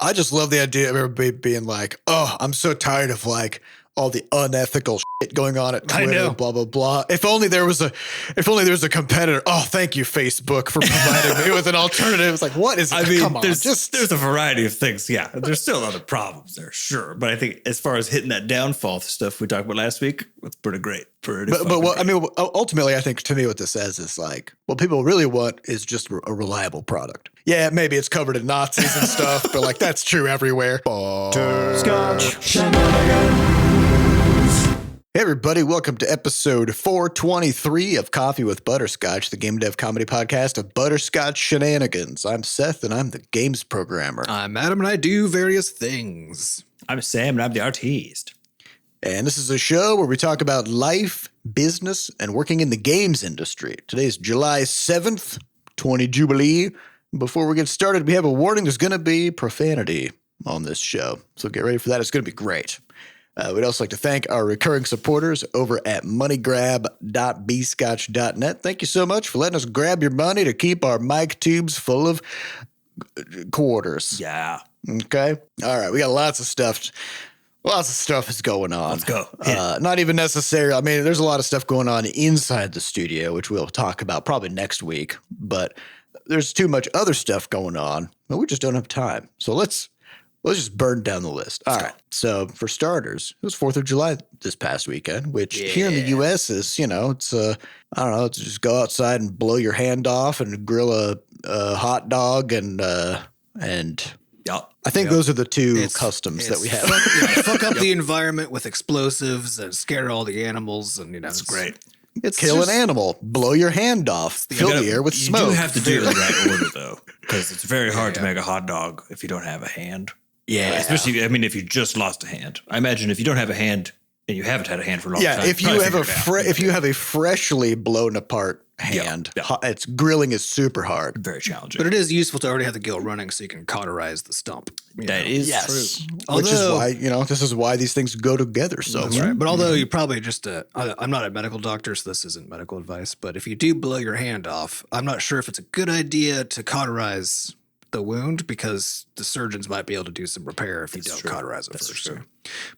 I just love the idea of everybody being like, oh, I'm so tired of like all the unethical shit going on at Twitter, blah, blah, blah. If only there was a competitor. Oh, thank you, Facebook, for providing me with an alternative. It's like, what is it? I mean, come on, there's a variety of things. Yeah, there's still other problems there, sure. But I think as far as hitting that downfall stuff we talked about last week, it's pretty great. Ultimately, I think to me what this says is like, what people really want is just a reliable product. Yeah, maybe it's covered in Nazis and stuff, but like that's true everywhere. Butterscotch shenanigans. Hey everybody, welcome to episode 423 of Coffee with Butterscotch, the game dev comedy podcast of Butterscotch Shenanigans. I'm Seth and I'm the games programmer. I'm Adam and I do various things. I'm Sam and I'm the artiste. And this is a show where we talk about life, business, and working in the games industry. Today's July 7th, 20 Jubilee. Before we get started, we have a warning. There's going to be profanity on this show, so get ready for that. It's going to be great. We'd also like to thank our recurring supporters over at moneygrab.bscotch.net. Thank you so much for letting us grab your money to keep our mic tubes full of quarters. Yeah. Okay. All right. We got lots of stuff. Lots of stuff is going on. Let's go. Not even necessary. I mean, there's a lot of stuff going on inside the studio, which we'll talk about probably next week. But there's too much other stuff going on, but we just don't have time. So let's just burn down the list. All right. So for starters, it was 4th of July this past weekend, which here in the U.S. is, it's I don't know, it's just go outside and blow your hand off and grill a hot dog and I think those are the two customs that we have. Fuck up the environment with explosives and scare all the animals, and it's great. Kill an animal, blow your hand off, fill the air with smoke. You do have to do it in the right order, though, because it's very hard to make a hot dog if you don't have a hand. Yeah. Especially, I mean, if you just lost a hand. I imagine if you don't have a hand and you haven't had a hand for a long time. Yeah, if you have a freshly blown apart hand, it's grilling is super hard. Very challenging. But it is useful to already have the grill running so you can cauterize the stump. That is true. Which is why, this is why these things go together so much. Right. But although you probably just, I'm not a medical doctor, so this isn't medical advice, but if you do blow your hand off, I'm not sure if it's a good idea to cauterize the wound because the surgeons might be able to do some repair if you don't cauterize it first. So.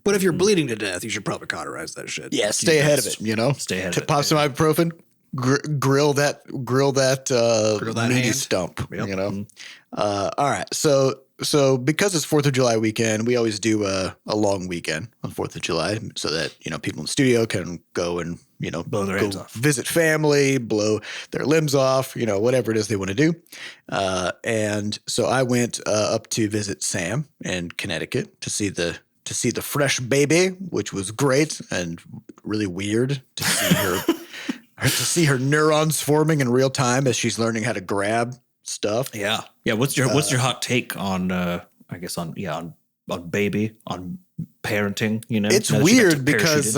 But if you're bleeding to death, you should probably cauterize that shit. Yeah, stay ahead of it, Stay ahead of it. Pop some ibuprofen, grill that meaty hand. Stump, Yep. All right, so because it's 4th of July weekend, we always do a long weekend on 4th of July so that, people in the studio can go and, blow their hands off, visit family, blow their limbs off, whatever it is they want to do. And so I went up to visit Sam in Connecticut to see the fresh baby, which was great and really weird to see her neurons forming in real time as she's learning how to grab stuff. Yeah. Yeah. What's your hot take on, on baby, on parenting, It's weird because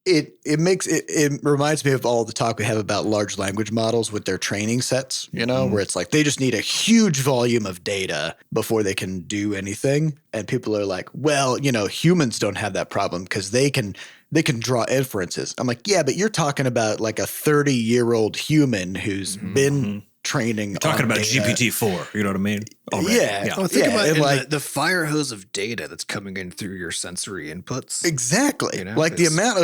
it reminds me of all the talk we have about large language models with their training sets, where it's like they just need a huge volume of data before they can do anything. And people are like, well, humans don't have that problem because they can draw inferences. I'm like, yeah, but you're talking about like a 30-year-old human who's been training. You're talking about GPT-4, you know what I mean? Already. Yeah. Well, think about the fire hose of data that's coming in through your sensory inputs. Exactly. The amount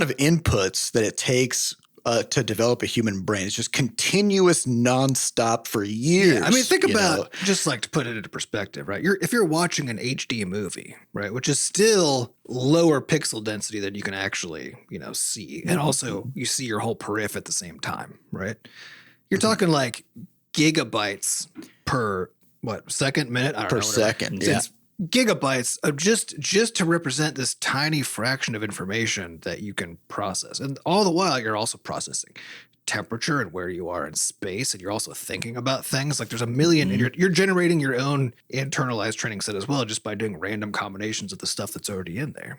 of inputs that it takes to develop a human brain is just continuous, nonstop for years. Yeah, I mean, think about just like to put it into perspective, right? If you're watching an HD movie, right, which is still lower pixel density than you can actually, see, and also you see your whole periph at the same time, right? You're talking like gigabytes per second, minute? I don't know. Per second, It's gigabytes of just to represent this tiny fraction of information that you can process. And all the while, you're also processing temperature and where you are in space, and you're also thinking about things. Like there's a million, and you're generating your own internalized training set as well, just by doing random combinations of the stuff that's already in there,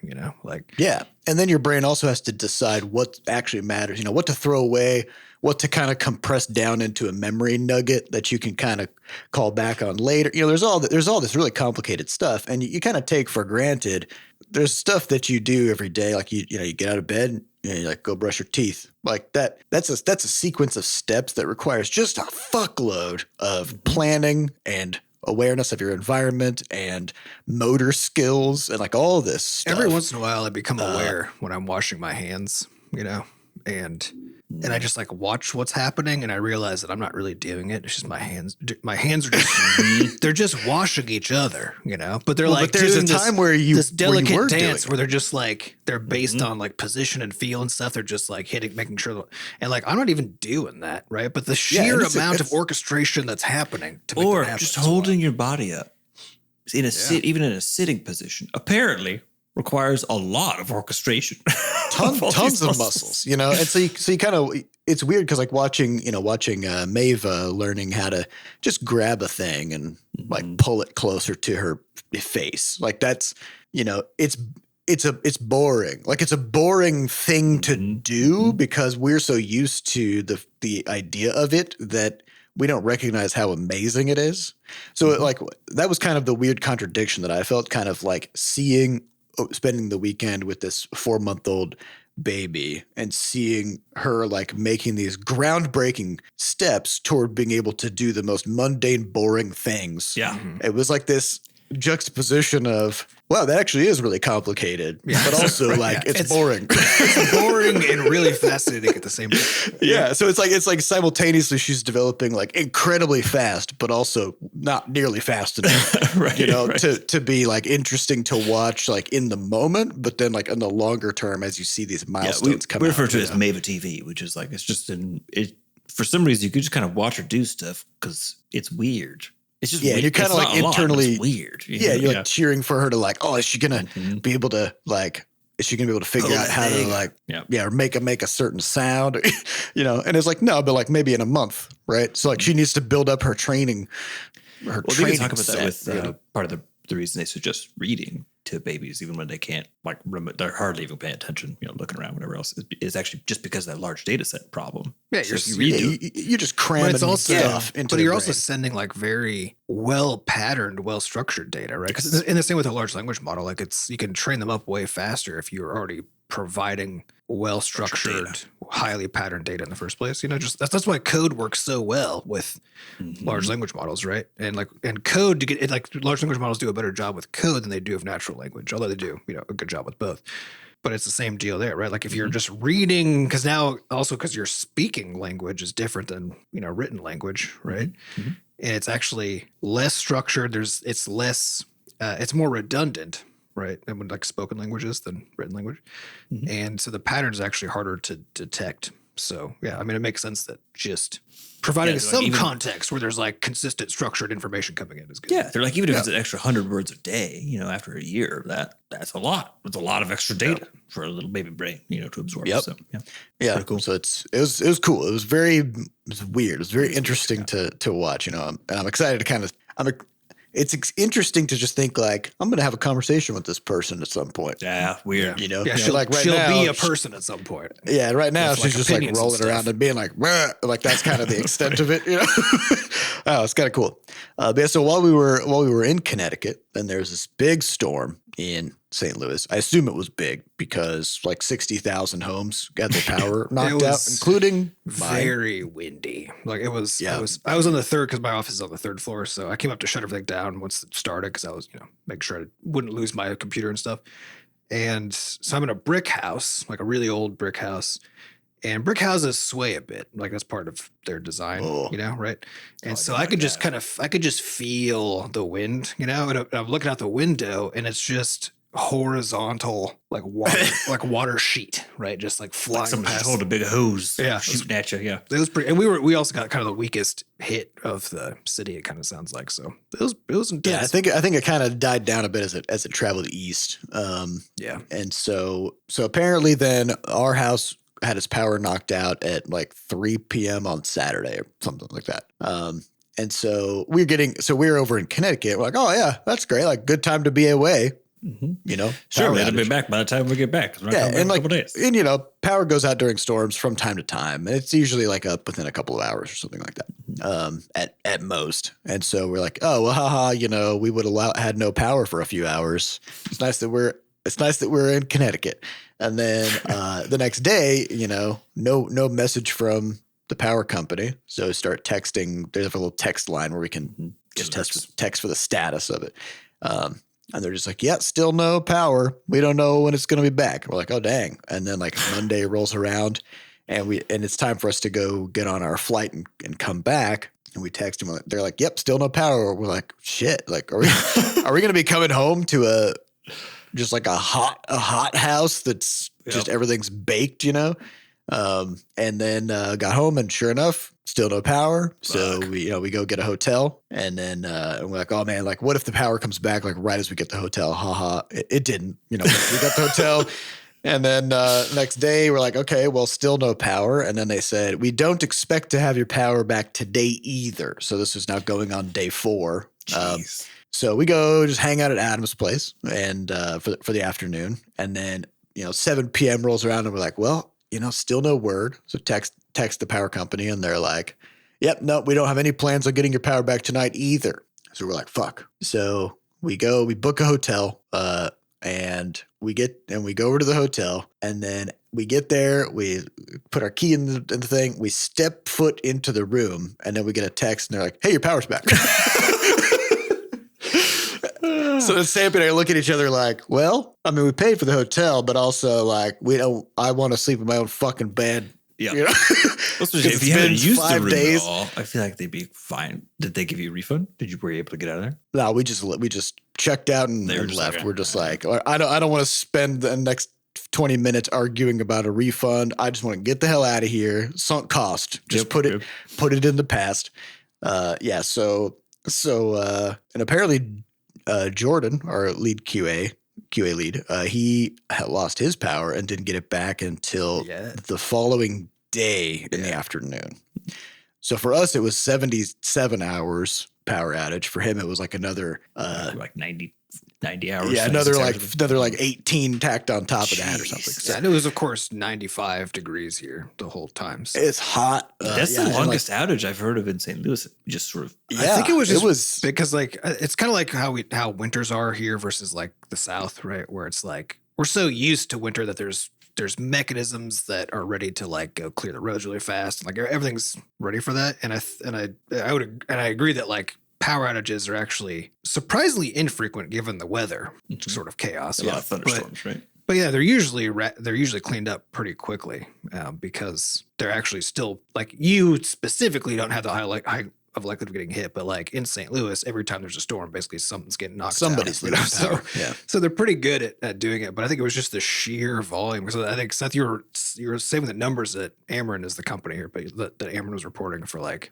Yeah. And then your brain also has to decide what actually matters, what to throw away, what to kind of compress down into a memory nugget that you can kind of call back on later. There's all this really complicated stuff, and you kind of take for granted. There's stuff that you do every day, like you get out of bed, you like go brush your teeth, like that. That's a sequence of steps that requires just a fuckload of planning and awareness of your environment and motor skills and like all this stuff. Every once in a while I become aware when I'm washing my hands, and I just like watch what's happening and I realize that I'm not really doing it. It's just my hands. My hands are just, they're just washing each other, but they're like, but there's doing a time where this where you delicate were dance doing where they're just like, they're based on like position and feel and stuff. They're just like making sure and like, I'm not even doing that. Right. But the sheer amount of orchestration that's happening to make or that happen just holding your body up in a even in a sitting position, apparently requires a lot of orchestration. Tons of muscles, and so you kind of, it's weird because like watching Maeva learning how to just grab a thing and like pull it closer to her face, like that's, it's boring. Like it's a boring thing to do because we're so used to the idea of it that we don't recognize how amazing it is. So like that was kind of the weird contradiction that I felt, kind of like spending the weekend with this 4-month-old baby and seeing her like making these groundbreaking steps toward being able to do the most mundane, boring things. Yeah. It was like this juxtaposition of, wow, that actually is really complicated, but also like it's boring. It's boring and really fascinating at the same time. Yeah. So it's like simultaneously she's developing like incredibly fast, but also not nearly fast enough, to be like interesting to watch like in the moment, but then like in the longer term as you see these milestones come out. We refer to it as Maeva TV, which is like, it's just for some reason you could just kind of watch her do stuff because it's weird. It's just you're kind of like internally weird. You're like cheering for her to like, oh, is she gonna be able to like? Is she gonna be able to figure out how to like, or make a certain sound, And it's like no, but like maybe in a month, right? So like she needs to build up her training. Well, we can talk about that with part of the reason they suggest reading to babies, even when they can't like they're hardly even paying attention, looking around, whatever else, is actually just because of that large data set problem. Yeah, you're just cramming stuff into. But you're also sending like very well patterned, well structured data, right? Because in the same with a large language model, like you can train them up way faster if you're already providing well structured, highly patterned data in the first place. Just that's why code works so well with large language models, right? And code to get it, like large language models do a better job with code than they do of natural language, although they do a good job with both. But it's the same deal there, right? Like if you're just reading, because your speaking language is different than written language, right? And it's actually less structured. It's less, it's more redundant, right? And like spoken languages than written language. And so the pattern is actually harder to detect. So yeah, I mean, it makes sense that just providing some context where there's like consistent structured information coming in is good. Yeah. They're like, even if it's an extra 100 words a day, after a year, that's a lot. It's a lot of extra data for a little baby brain, to absorb. Yep. So yeah. Cool. So it was cool. It was weird. It was very interesting to watch, and I'm excited to kind of, it's interesting to just think like, I'm going to have a conversation with this person at some point. Yeah, weird. Yeah, she'll be a person at some point. Yeah, right now she's just like rolling around and being like, like that's kind of the extent of it. Oh, it's kind of cool. So while we were in Connecticut, then there's this big storm in St. Louis. I assume it was big because like 60,000 homes got their power knocked out, including very windy. Like it was. Yeah. I was on the third because my office is on the 3rd floor, so I came up to shut everything down once it started because I was make sure I wouldn't lose my computer and stuff. And so I'm in a brick house, like a really old brick house. And brick houses sway a bit, like that's part of their design, right? And so I could just feel the wind, and I'm looking out the window, and it's just horizontal, like water sheet, right? Just like flying like someone past. Just hold a big hose, shooting at you. Yeah, it was pretty. And we also got kind of the weakest hit of the city. It kind of sounds like so. It was intense. Yeah, I think it kind of died down a bit as it traveled east. And so apparently then our house had its power knocked out at like 3 p.m. on Saturday or something like that. And so we're over in Connecticut. We're like, oh yeah, that's great. Like good time to be away. Sure, we'll be back by the time we get back. And like, and power goes out during storms from time to time, and it's usually like up within a couple of hours or something like that, at most. And so we're like, oh well, haha, we would had no power for a few hours. It's nice that we're in Connecticut. And then the next day, no message from the power company. So start texting. There's a little text line where we can just text for the status of it. And they're just like, yeah, still no power. We don't know when it's going to be back. We're like, oh, dang. And then like Monday rolls around and it's time for us to go get on our flight and come back. And we text them. They're like, yep, still no power. We're like, shit. Like, are we going to be coming home to a hot house that's just everything's baked, you know? And then got home and sure enough, still no power. So we go get a hotel and then we're like, oh man, like what if the power comes back like right as we get the hotel? Haha. It didn't, we got the hotel and then next day we're like, okay, well still no power. And then they said, we don't expect to have your power back today either. So this is now going on day 4. So we go just hang out at Adam's place and for the afternoon. And then, 7 p.m. rolls around and we're like, well, still no word. So text the power company and they're like, yep, no, we don't have any plans on getting your power back tonight either. So we're like, fuck. So we book a hotel and we go over to the hotel and then we get there, we put our key in the thing, we step foot into the room and then we get a text and they're like, hey, your power's back. So then Sam and I look at each other like, well, I mean, we paid for the hotel, but also like, I want to sleep in my own fucking bed. Yeah. If you hadn't used 5 days, at all, I feel like they'd be fine. Did they give you a refund? Were you able to get out of there? No, we just checked out and left. Like, okay. We're just like, I don't want to spend the next 20 minutes arguing about a refund. I just want to get the hell out of here. Sunk cost. Just put it in the past. So and apparently Jordan, our lead QA lead, he had lost his power and didn't get it back until the following day in the afternoon. So for us, it was 77 hours power outage. For him, it was like another like 90 hours. Yeah, another 18 tacked on top of that or something. So, and it was, of course, 95 degrees here the whole time. So. It's hot. That's the longest outage I've heard of in St. Louis. Just sort of. Yeah, I think it was because like it's kind of like how winters are here versus like the South, right? Where it's like we're so used to winter that there's mechanisms that are ready to like go clear the roads really fast. Like everything's ready for that. And I agree that like power outages are actually surprisingly infrequent given the weather sort of chaos. A lot of thunderstorms, right? But yeah, they're usually cleaned up pretty quickly because they're actually still like you specifically don't have the high of likelihood of getting hit, but like in St. Louis, every time there's a storm, basically something's getting knocked out. Somebody's losing power. So they're pretty good at doing it. But I think it was just the sheer volume. So I think Seth, you were saving the numbers that Ameren is the company here, but that Ameren was reporting for like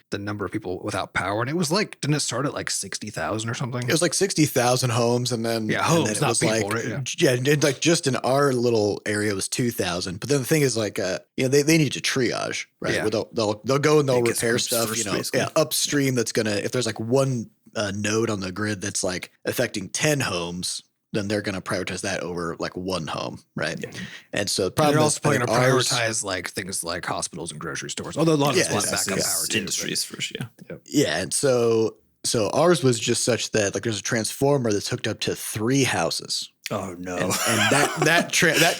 the number of people without power, and it was like, didn't it start at like 60,000 or something? It was like 60,000 homes, and then homes, and then not was people, like, right? And like just in our little area it was 2,000. But then the thing is like, they need to triage, right? Yeah. Where they'll go and they'll repair stuff, first, upstream. That's gonna, if there's like one node on the grid that's like affecting 10 homes, then they're going to prioritize that over like one home, right? Yeah. And so the problem they're is also going to prioritize like things like hospitals and grocery stores. Although a lot of it's backup power too. Industries first, Yeah, and so ours was just such that like there's a transformer that's hooked up to 3 houses. Oh no! And that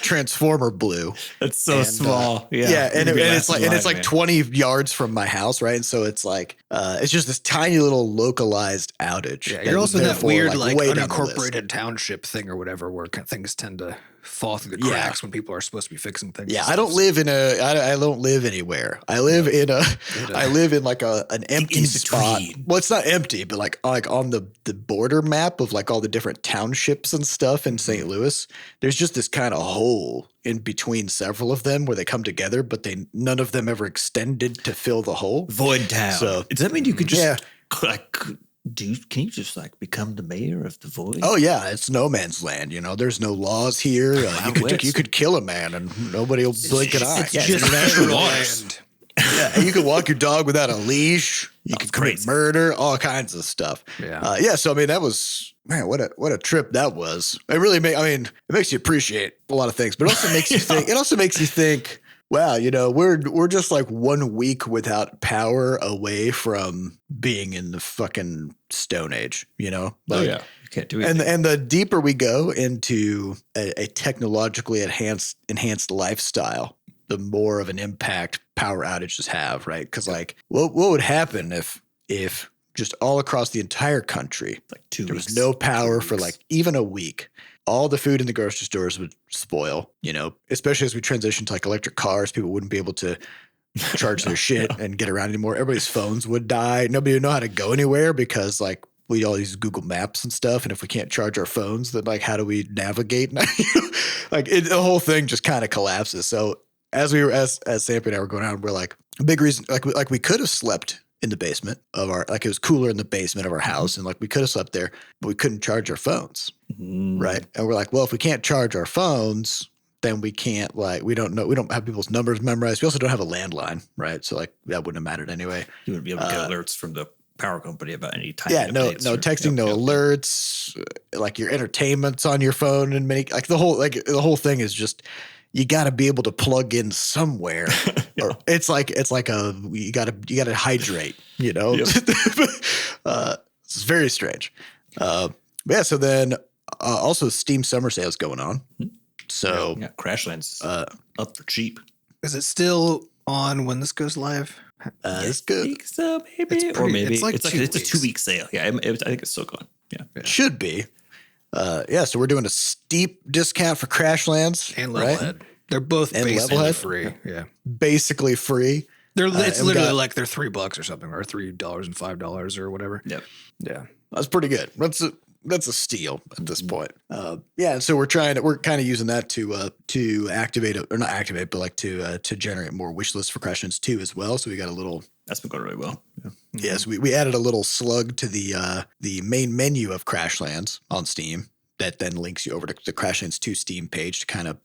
transformer blew. That's so small. And it's like 20 yards from my house, right? And so it's like it's just this tiny little localized outage. Yeah, you're also in that weird like unincorporated township thing or whatever where things tend to fall through the cracks when people are supposed to be fixing things. Yeah, I don't live anywhere. I live in like an empty spot. Well, it's not empty, but like on the border map of like all the different townships and stuff in St. Louis. There's just this kind of hole in between several of them where they come together, but none of them ever extended to fill the hole. Void town. So does that mean you could just can you just like become the mayor of the void? Oh yeah, it's no man's land. There's no laws here. You could kill a man and nobody will blink an eye. It's just natural land. Yeah, you could walk your dog without a leash. You could commit murder, all kinds of stuff. Yeah. So I mean, that was, man, what a trip that was. It really it makes you appreciate a lot of things, but it also makes you think. It also makes you think. Wow, we're just like 1 week without power away from being in the fucking Stone Age. Like, you can't do anything. And the deeper we go into a technologically enhanced lifestyle, the more of an impact power outages have, right? Because like, what would happen if just all across the entire country. Like 2 weeks. There was no power for like even a week. All the food in the grocery stores would spoil, especially as we transitioned to like electric cars. People wouldn't be able to charge their shit and get around anymore. Everybody's phones would die. Nobody would know how to go anywhere because like we all use Google Maps and stuff. And if we can't charge our phones, then like, how do we navigate? The whole thing just kind of collapses. So as Samp and I were going out, we're like, a big reason, like we could have slept in the basement of it was cooler in the basement of our house. And like, we could have slept there, but we couldn't charge our phones. Right. And we're like, well, if we can't charge our phones, then we can't we don't have people's numbers memorized. We also don't have a landline. Right. So like that wouldn't have mattered anyway. You wouldn't be able to get alerts from the power company about any time. Yeah, no texting, no alerts, like your entertainment's on your phone and the whole thing is just, you got to be able to plug in somewhere. Or it's like you got to hydrate, It's very strange. So then also Steam summer sales going on. So Crashlands up for cheap. Is it still on when this goes live? It's good. I think so, maybe. Or maybe it's a 2-week sale. Yeah, I think it's still going. Yeah. Should be. So we're doing a steep discount for Crashlands and Levelhead. They're both basically free. Yeah, basically free. It's literally like they're $3 or something, or $3 and $5 or whatever. Yep. Yeah, that's pretty good. That's a steal at this point. And so we're kind of using that to activate it, or not activate, but like to generate more wish lists for Crashlands 2 as well. So we got a little. That's been going really well. Yeah. Yes, we added a little slug to the main menu of Crashlands on Steam that then links you over to the Crashlands 2 Steam page to kind of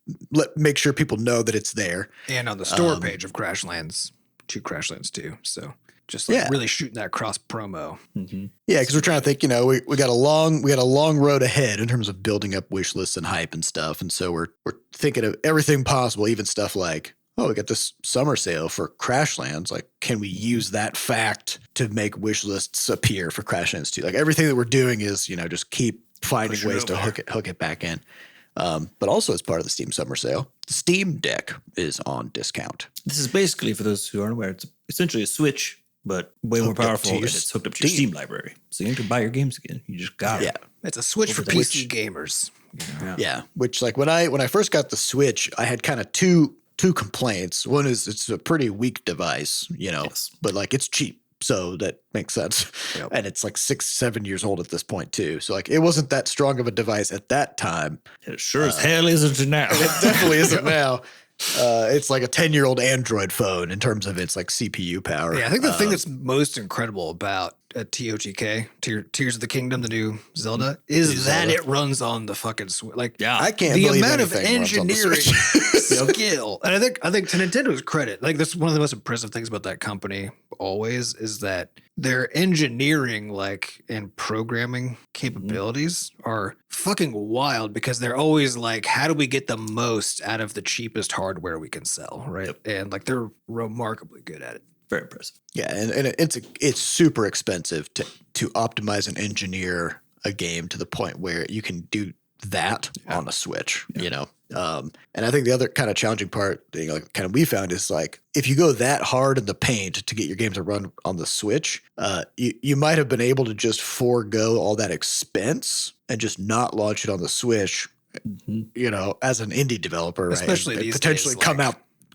make sure people know that it's there. And on the store page of Crashlands to Crashlands 2. So just really shooting that cross promo. Mm-hmm. Yeah, because we're trying to think, we got a long road ahead in terms of building up wish lists and hype and stuff. And so we're thinking of everything possible, even stuff like, oh, we got this summer sale for Crashlands. Like, can we use that fact to make wish lists appear for Crashlands 2? Like everything that we're doing is, just keep finding ways to hook it back in. But also as part of the Steam summer sale, the Steam Deck is on discount. This is basically, for those who aren't aware, it's essentially a Switch, but way more powerful, and it's hooked up to your Steam library. So you can buy your games again. You just got it. Yeah. It's a Switch for PC gamers. Yeah. Which, like, when I first got the Switch, I had kind of two complaints. One is it's a pretty weak device, but like it's cheap. So that makes sense. Yep. And it's like 6-7 years old at this point too. So like it wasn't that strong of a device at that time. It sure as hell isn't now. It definitely isn't now. It's like a 10-year-old Android phone in terms of its like CPU power. Yeah, I think the thing that's most incredible about TOTK, Tears of the Kingdom, the new Zelda, is that it runs on the fucking Switch. Like, I can't the believe amount of engineering skill. And I think to Nintendo's credit, like that's one of the most impressive things about that company always is that their engineering and programming capabilities are fucking wild because they're always like, how do we get the most out of the cheapest hardware we can sell, right? Yep. And like they're remarkably good at it. Very impressive. Yeah, and it's super expensive to optimize and engineer a game to the point where you can do that on a Switch, And I think the other kind of challenging part, kind of we found is like if you go that hard in the paint to get your game to run on the Switch, you might have been able to just forego all that expense and just not launch it on the Switch, as an indie developer, especially right? These potentially days,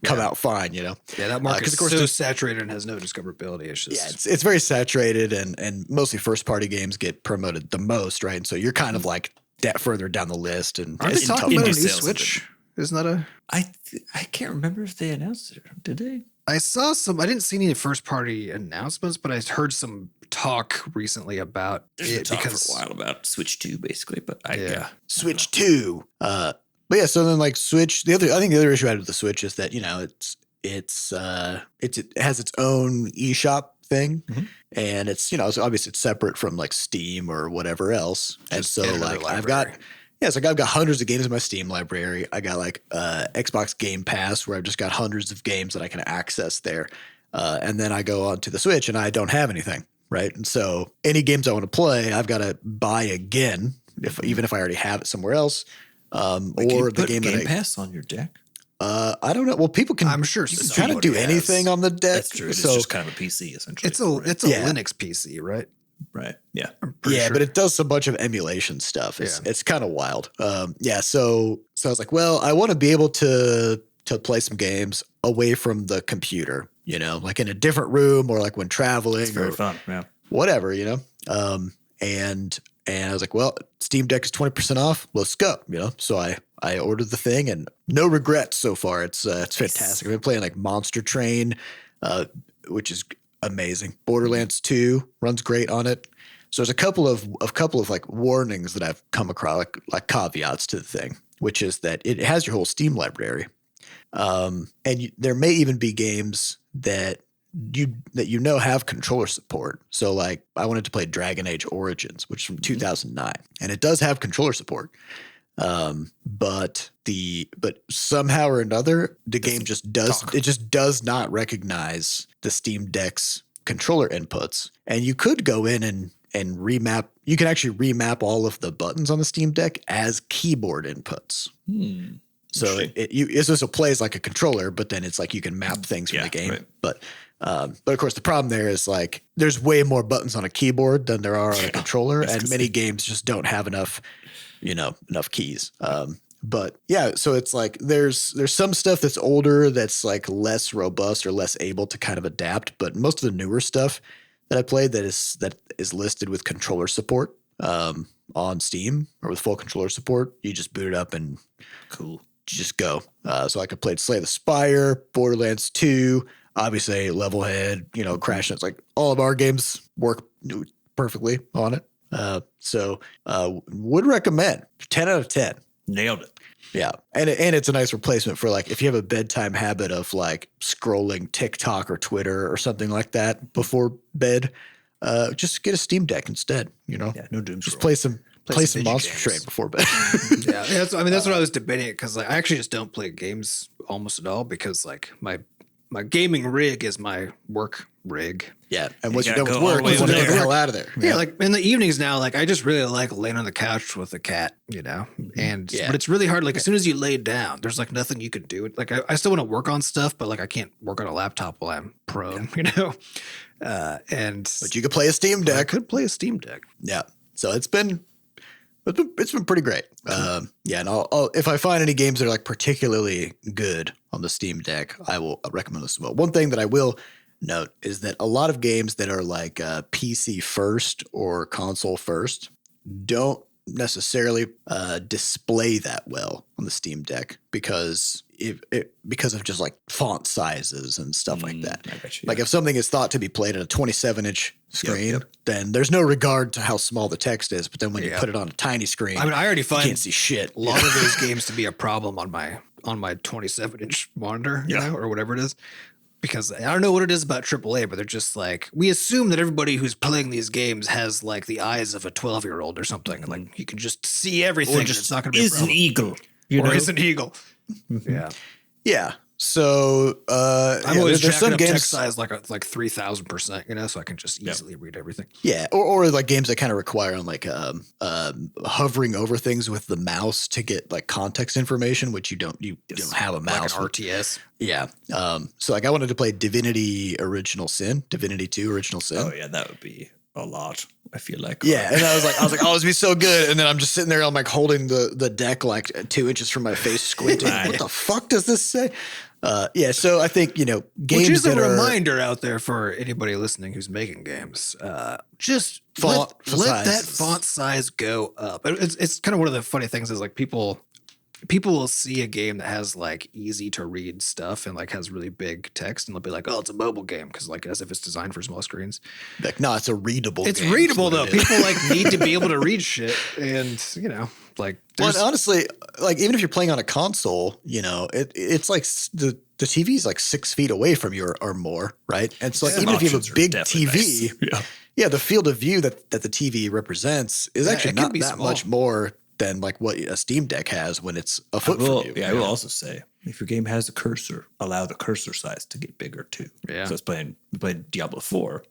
come out fine, Yeah, that market is so saturated and has no discoverability. It's just it's very saturated, and mostly first party games get promoted the most, right? And so you're kind of like further down the list. And aren't they talking about a new Switch? Isn't that a? I can't remember if they announced it. Did they? I saw some. I didn't see any first party announcements, but I heard some talk recently about it because for a while about Switch 2, basically. But Switch 2. But yeah, so then like Switch, I think the other issue I had with the Switch is that, it has its own eShop thing. Mm-hmm. And it's, it's obviously it's separate from like Steam or whatever else. And so like I've got hundreds of games in my Steam library. I got like Xbox Game Pass where I've just got hundreds of games that I can access there. And then I go on to the Switch and I don't have anything. Right. And so any games I want to play, I've got to buy again, even if I already have it somewhere else. Or the Game Pass on your deck? I don't know. Well, people can. I'm sure you can kind of do anything on the deck. That's true. It's just kind of a PC essentially. It's a Linux PC, right? Right. Yeah. Yeah, but it does a bunch of emulation stuff. It's kind of wild. So I was like, well, I want to be able to play some games away from the computer, like in a different room or like when traveling. It's very fun. Yeah. Whatever, and I was like, well, Steam Deck is 20% off. Let's go, So I ordered the thing and no regrets so far. It's fantastic. I've been playing like Monster Train, which is amazing. Borderlands 2 runs great on it. So there's a couple of like warnings that I've come across, like caveats to the thing, which is that it has your whole Steam library. And there may even be games that have controller support. So like I wanted to play Dragon Age Origins, which is from 2009, and it does have controller support. But somehow or another, the game just does not recognize the Steam Deck's controller inputs. And you could go in and remap. You can actually remap all of the buttons on the Steam Deck as keyboard inputs. So it also plays like a controller, but then it's like you can map things from the game. Right. But of course, the problem there is like there's way more buttons on a keyboard than there are on a controller, and many games just don't have enough keys. But yeah, so it's like there's some stuff that's older that's like less robust or less able to kind of adapt, but most of the newer stuff that I played that is listed with controller support on Steam or with full controller support, you just boot it up and just go. So like I played Slay the Spire, Borderlands 2, obviously Levelhead, Crash. It's like all of our games work perfectly on it. So would recommend 10 out of 10. Nailed it. Yeah. And it's a nice replacement for like if you have a bedtime habit of like scrolling TikTok or Twitter or something like that before bed, just get a Steam Deck instead, Yeah, no doom just play some Monster Train before bed. That's what I was debating because like, I actually just don't play games almost at all because like my gaming rig is my work rig. Yeah, and once you're done with work, you want to get the hell out of there. Yeah, like in the evenings now, like I just really like laying on the couch with the cat, and but it's really hard. Like as soon as you lay down, there's like nothing you can do. Like I still want to work on stuff, but like I can't work on a laptop while I'm prone, But you could play a Steam Deck. I could play a Steam Deck. Yeah, so it's been pretty great. And I'll if I find any games that are like particularly good on the Steam Deck, I will recommend this as well. One thing that I will note is that a lot of games that are like PC first or console first don't necessarily display that well on the Steam Deck because of just like font sizes and stuff like that. Like if something is thought to be played at a 27-inch screen, then there's no regard to how small the text is. But then when you put it on a tiny screen, I already find you can't see shit. A lot of those games to be a problem on my 27-inch monitor, or whatever it is. Because I don't know what it is about AAA, but they're just like, we assume that everybody who's playing these games has like the eyes of a 12-year-old or something. And like you can just see everything. Or just it's not going to be a problem. An eagle. Is an eagle. Yeah. Yeah. So I'm always jacking up text size like 3,000%, so I can just easily read everything. Yeah, or like games that kind of require on like hovering over things with the mouse to get like context information, which you don't have a mouse. Like an RTS. Yeah. So like I wanted to play Divinity 2 Original Sin. Oh yeah, that would be a lot. I feel like. Yeah, and I was like, oh, this would be so good. And then I'm just sitting there, I'm like holding the deck like 2 inches from my face, squinting. What the fuck does this say? So I think games. Which is a reminder out there for anybody listening who's making games. Just let that font size go up. It's kind of one of the funny things is like people will see a game that has like easy to read stuff and like has really big text and they'll be like, oh, it's a mobile game because like as if it's designed for small screens. Like, no, it's a readable game. It's readable though. People like need to be able to read shit and like. Well, honestly, like even if you're playing on a console, it's like the TV is like 6 feet away from you or more, right? And so like even if you have a big TV, nice. The field of view that the TV represents is actually not that small. Much more than like what a Steam Deck has when it's a foot from you. Yeah, I will also say if your game has a cursor, allow the cursor size to get bigger too. Yeah. So we played Diablo 4.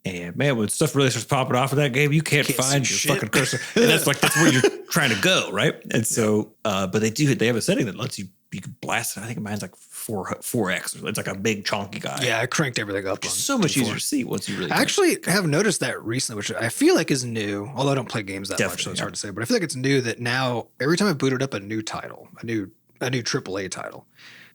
And man, when stuff really starts popping off of that game, you can't find your fucking cursor. And that's where you're trying to go, right? And so, but they have a setting that lets you you can blast it. I think mine's like 4x. It's like a big chunky guy. Yeah, I cranked everything up. It's so much easier to see once you really. I actually have noticed that recently, which I feel like is new. Although I don't play games that much, so it's hard to say. But I feel like it's new that now every time I booted up a new title, a new AAA title,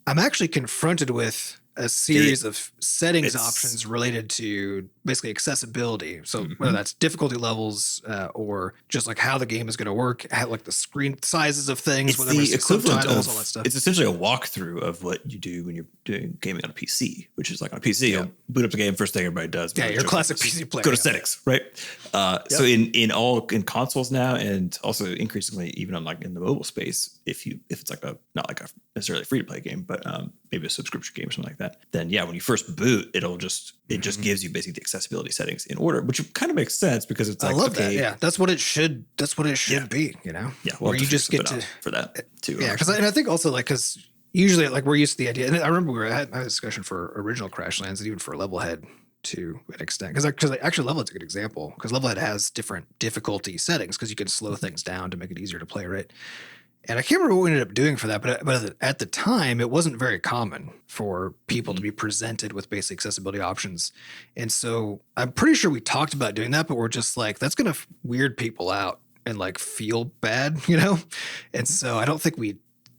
I'm actually confronted with a series of settings options related to basically accessibility. So whether that's difficulty levels or just like how the game is going to work, how, like the screen sizes of things, it's the equivalent of all that stuff. It's essentially a walkthrough of what you do when you're doing gaming on a PC, which is like on a PC, you'll boot up the game. First thing everybody does, your classic PC player. Go to settings, right? So in consoles now, and also increasingly even on like in the mobile space, if it's like not like a necessarily free to play game, but maybe a subscription game or something like that, then when you first boot, it just gives you basically the accessibility settings in order, which kind of makes sense because it's like, I love that. Yeah, that's what it should be. You know, where you just get to for that too. Yeah, because I think also because usually like we're used to the idea, and I remember I had a discussion for original Crashlands and even for Levelhead to an extent, because actually Levelhead's a good example because Levelhead has different difficulty settings because you can slow things down to make it easier to play, right? And I can't remember what we ended up doing for that, but at the time, it wasn't very common for people to be presented with basic accessibility options. And so I'm pretty sure we talked about doing that, but we're just like, that's going to weird people out and like feel bad, you know? And so I don't think we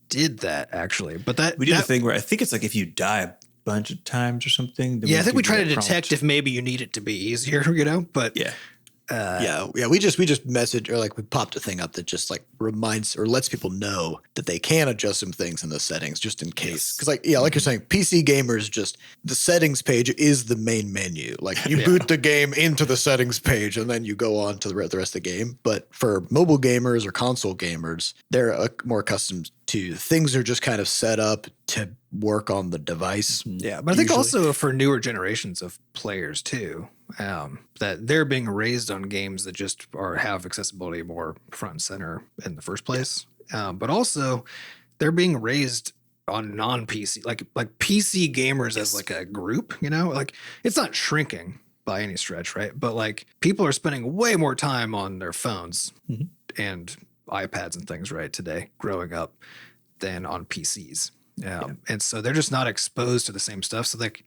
did that actually. But we did a thing where I think it's like if you die a bunch of times or something. I think we try to detect if maybe you need it to be easier, you know? But yeah. We just message or like we popped a thing up that just like reminds or lets people know that they can adjust some things in the settings just in case. Because like you're saying, PC gamers just the settings page is the main menu. Like you boot the game into the settings page and then you go on to the rest of the game. But for mobile gamers or console gamers, they're more accustomed to things are just kind of set up to work on the device. Yeah, but I think also for newer generations of players too, that they're being raised on games that just have accessibility more front and center in the first place. But also they're being raised on non-PC, like PC gamers as like a group, you know, like it's not shrinking by any stretch, right? But like people are spending way more time on their phones and iPads and things right today growing up than on PCs. And so they're just not exposed to the same stuff. So like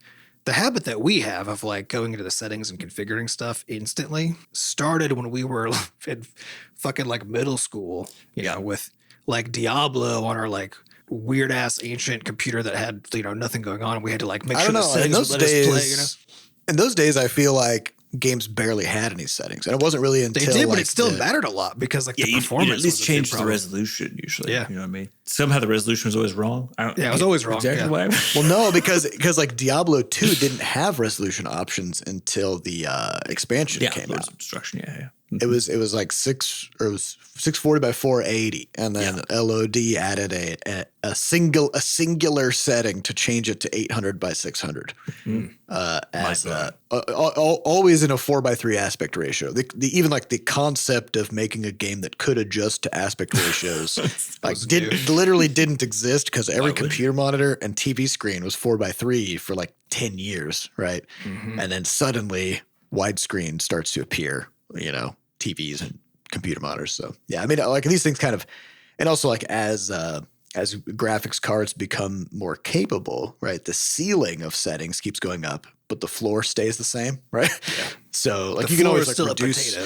the habit that we have of like going into the settings and configuring stuff instantly started when we were in fucking like middle school, you know, with like Diablo on our like weird ass ancient computer that had, you know, nothing going on. And we had to like make sure the settings would let us play, you know? In those days, I feel like games barely had any settings, and it wasn't really until they did, like but it still mattered a lot because like the performance at least changed the resolution usually. Yeah, you know what I mean. Somehow the resolution was always wrong. It was always wrong. Exactly why. Well, no, because like Diablo 2 didn't have resolution options until the expansion came out. Instruction, It was like 640 by 480, and then LOD added a singular setting to change it to 800 by 600, as always in a 4:3 aspect ratio. Even like the concept of making a game that could adjust to aspect ratios literally didn't exist because every computer monitor and TV screen was 4:3 for like 10 years, right? And then suddenly widescreen starts to appear, you know, TVs and computer monitors. So yeah, I mean, like these things kind of, and also like as graphics cards become more capable, right? The ceiling of settings keeps going up, but the floor stays the same, right? Yeah. So like you can always like reduce.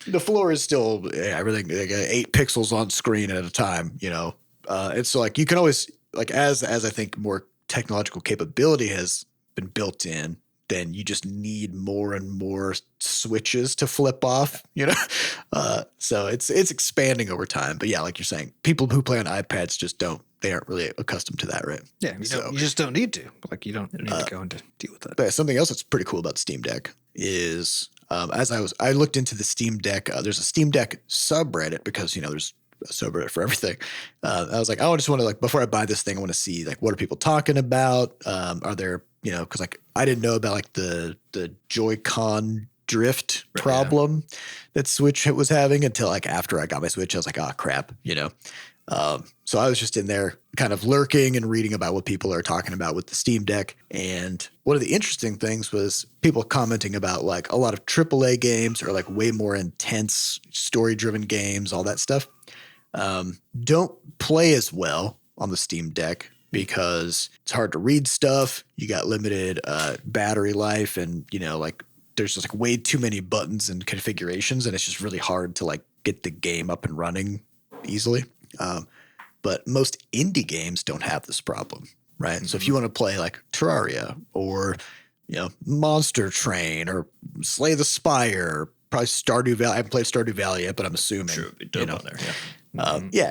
The floor is still everything like 8 pixels on screen at a time, you know. And so like you can always like as I think more technological capability has been built in, then you just need more and more switches to flip off, you know? So it's expanding over time. But yeah, like you're saying, people who play on iPads they aren't really accustomed to that, right? Yeah, you just don't need to. Like you don't need to go into deal with that. But something else that's pretty cool about Steam Deck is I looked into the Steam Deck, there's a Steam Deck subreddit because, you know, there's a subreddit for everything. I was like, I just want to like, before I buy this thing, I want to see like, what are people talking about? Are there, you know, cause like I didn't know about like the Joy-Con drift problem that Switch was having until like after I got my Switch. I was like, oh crap, you know? So I was just in there kind of lurking and reading about what people are talking about with the Steam Deck. And one of the interesting things was people commenting about like a lot of AAA games or like way more intense story driven games, all that stuff. Don't play as well on the Steam Deck because it's hard to read stuff. You got limited battery life, and like there's just like way too many buttons and configurations, and it's just really hard to like get the game up and running easily. But most indie games don't have this problem, right? Mm-hmm. So if you want to play like Terraria or Monster Train or Slay the Spire, probably Stardew Valley. I haven't played Stardew Valley yet, but I'm assuming sure, on there,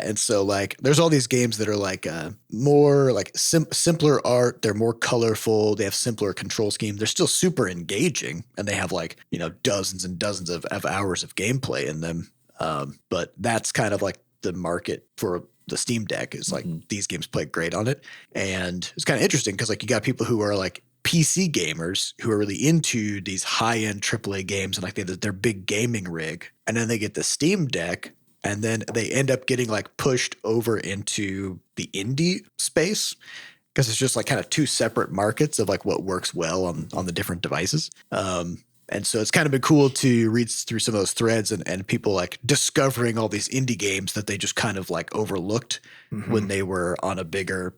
and so like there's all these games that are like more like simpler art. They're more colorful. They have simpler control scheme. They're still super engaging, and they have like dozens and dozens of hours of gameplay in them. But that's kind of like the market for the Steam Deck is like these games play great on it, and it's kind of interesting because like you got people who are like PC gamers who are really into these high-end AAA games and like they have their big gaming rig, and then they get the Steam Deck. And then they end up getting like pushed over into the indie space because it's just like kind of two separate markets of like what works well on the different devices. And so it's kind of been cool to read through some of those threads and people like discovering all these indie games that they just kind of like overlooked when they were on a bigger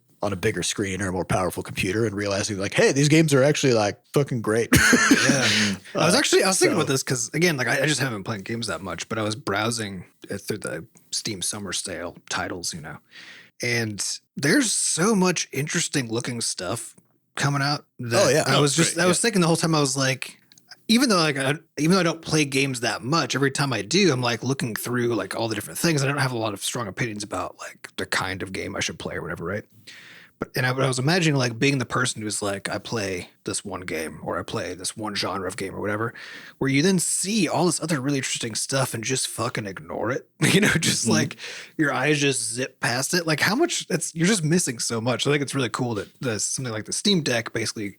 screen or a more powerful computer, and realizing like, hey, these games are actually like fucking great. I was thinking about this because again, like I just haven't played games that much, but I was browsing through the Steam Summer Sale titles, and there's so much interesting looking stuff coming out. I was thinking the whole time, I was like, even though I don't play games that much, every time I do, I'm like looking through like all the different things. I don't have a lot of strong opinions about like the kind of game I should play or whatever, right? But I was imagining like being the person who's like, I play this one game or I play this one genre of game or whatever, where you then see all this other really interesting stuff and just fucking ignore it. Just like your eyes just zip past it. Like how much you're just missing so much. I think it's really cool that something like the Steam Deck basically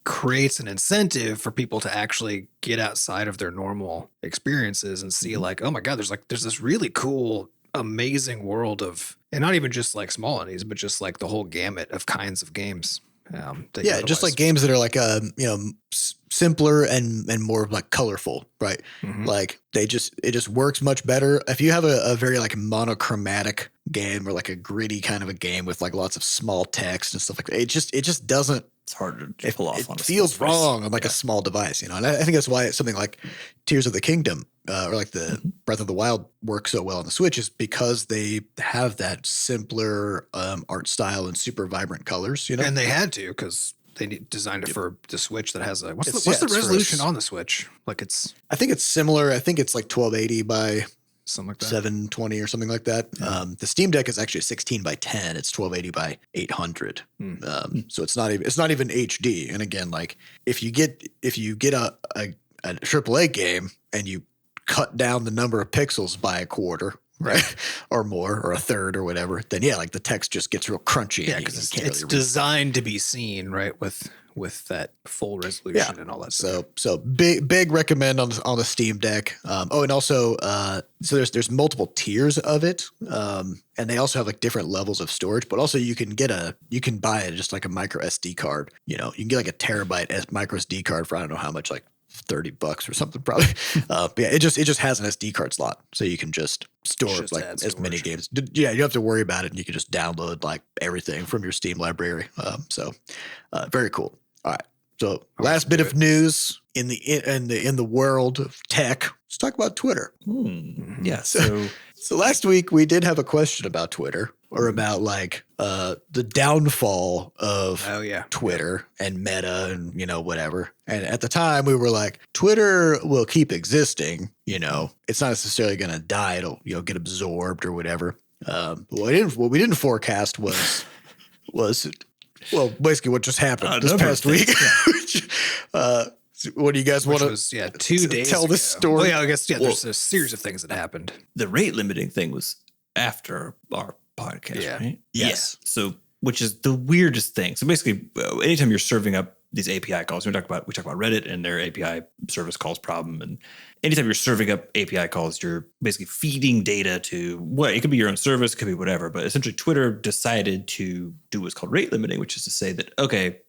creates an incentive for people to actually get outside of their normal experiences and see like, oh my God, there's this really cool, amazing world of, and not even just like small indies, but just like the whole gamut of kinds of games. Just like games that are like simpler and more like colorful, right? Like it just works much better if you have a very like monochromatic game or like a gritty kind of a game with like lots of small text and stuff like that. It just doesn't. It's hard to pull off. It feels wrong on like a small device, and I think that's why something like Tears of the Kingdom or like the Breath of the Wild works so well on the Switch, is because they have that simpler art style and super vibrant colors, And they had to because they designed it for the Switch that has what's the resolution on the Switch? Like I think it's similar. I think it's like 1280 by something like that, 720 or something like that. Yeah. The Steam Deck is actually 16 by 10. It's 1280 by 800. So it's not even HD. And again, like if you get a AAA game and you cut down the number of pixels by a quarter, right, or more, or a third, or whatever, then like the text just gets real crunchy. Yeah, because it's designed to be seen, right, with that full resolution and all that stuff. So big recommend on the Steam Deck. And also so there's multiple tiers of it, and they also have like different levels of storage. But also you can buy it just like a micro SD card. You can get like a terabyte micro SD card for I don't know how much, like $30 or something probably. But yeah, it just has an SD card slot, so you can just store like as many games. Yeah, you don't have to worry about it, and you can just download like everything from your Steam library. So very cool. All right. So last bit of news in the world of tech. Let's talk about Twitter. Yeah. So last week we did have a question about Twitter, or about like the downfall of Twitter and Meta and whatever. And at the time we were like, Twitter will keep existing. It's not necessarily going to die. It'll get absorbed or whatever. What we didn't forecast was basically what just happened this past week. What do you guys want to 2 days tell ago. This story? Well, yeah, I guess there's a series of things that happened. The rate limiting thing was after our podcast, right? Yes. Yeah. So, which is the weirdest thing. So basically, anytime you're serving up these API calls, we talk about Reddit and their API service calls problem, and anytime you're serving up API calls, you're basically feeding data to it could be your own service, it could be whatever. But essentially, Twitter decided to do what's called rate limiting, which is to say that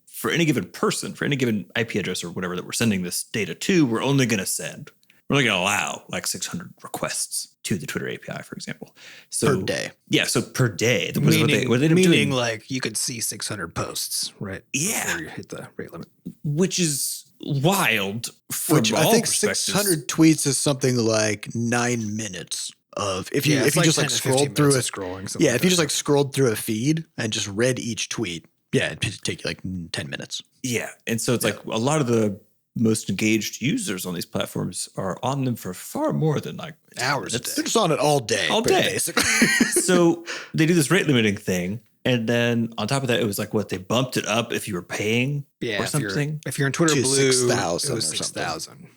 for any given person, for any given IP address or whatever that we're sending this data to, we're only going to send we're only going to allow like 600 requests to the Twitter API, for example. So per day. Yeah. So per day. Meaning like you could see 600 posts, right? Yeah. Before you hit the rate limit. Which is wild. Which I think 600 tweets is something like 9 minutes of if you just like scrolled through scrolling. Yeah, if you just like scrolled through a feed and just read each tweet, it'd take you like 10 minutes. Yeah. And so it's like a lot of the most engaged users on these platforms are on them for far more than like hours. They're just on it all day. Basically. So they do this rate limiting thing. And then on top of that, it was like they bumped it up if you were paying or something. If you're in Twitter Blue, 6,000 it was 6,000.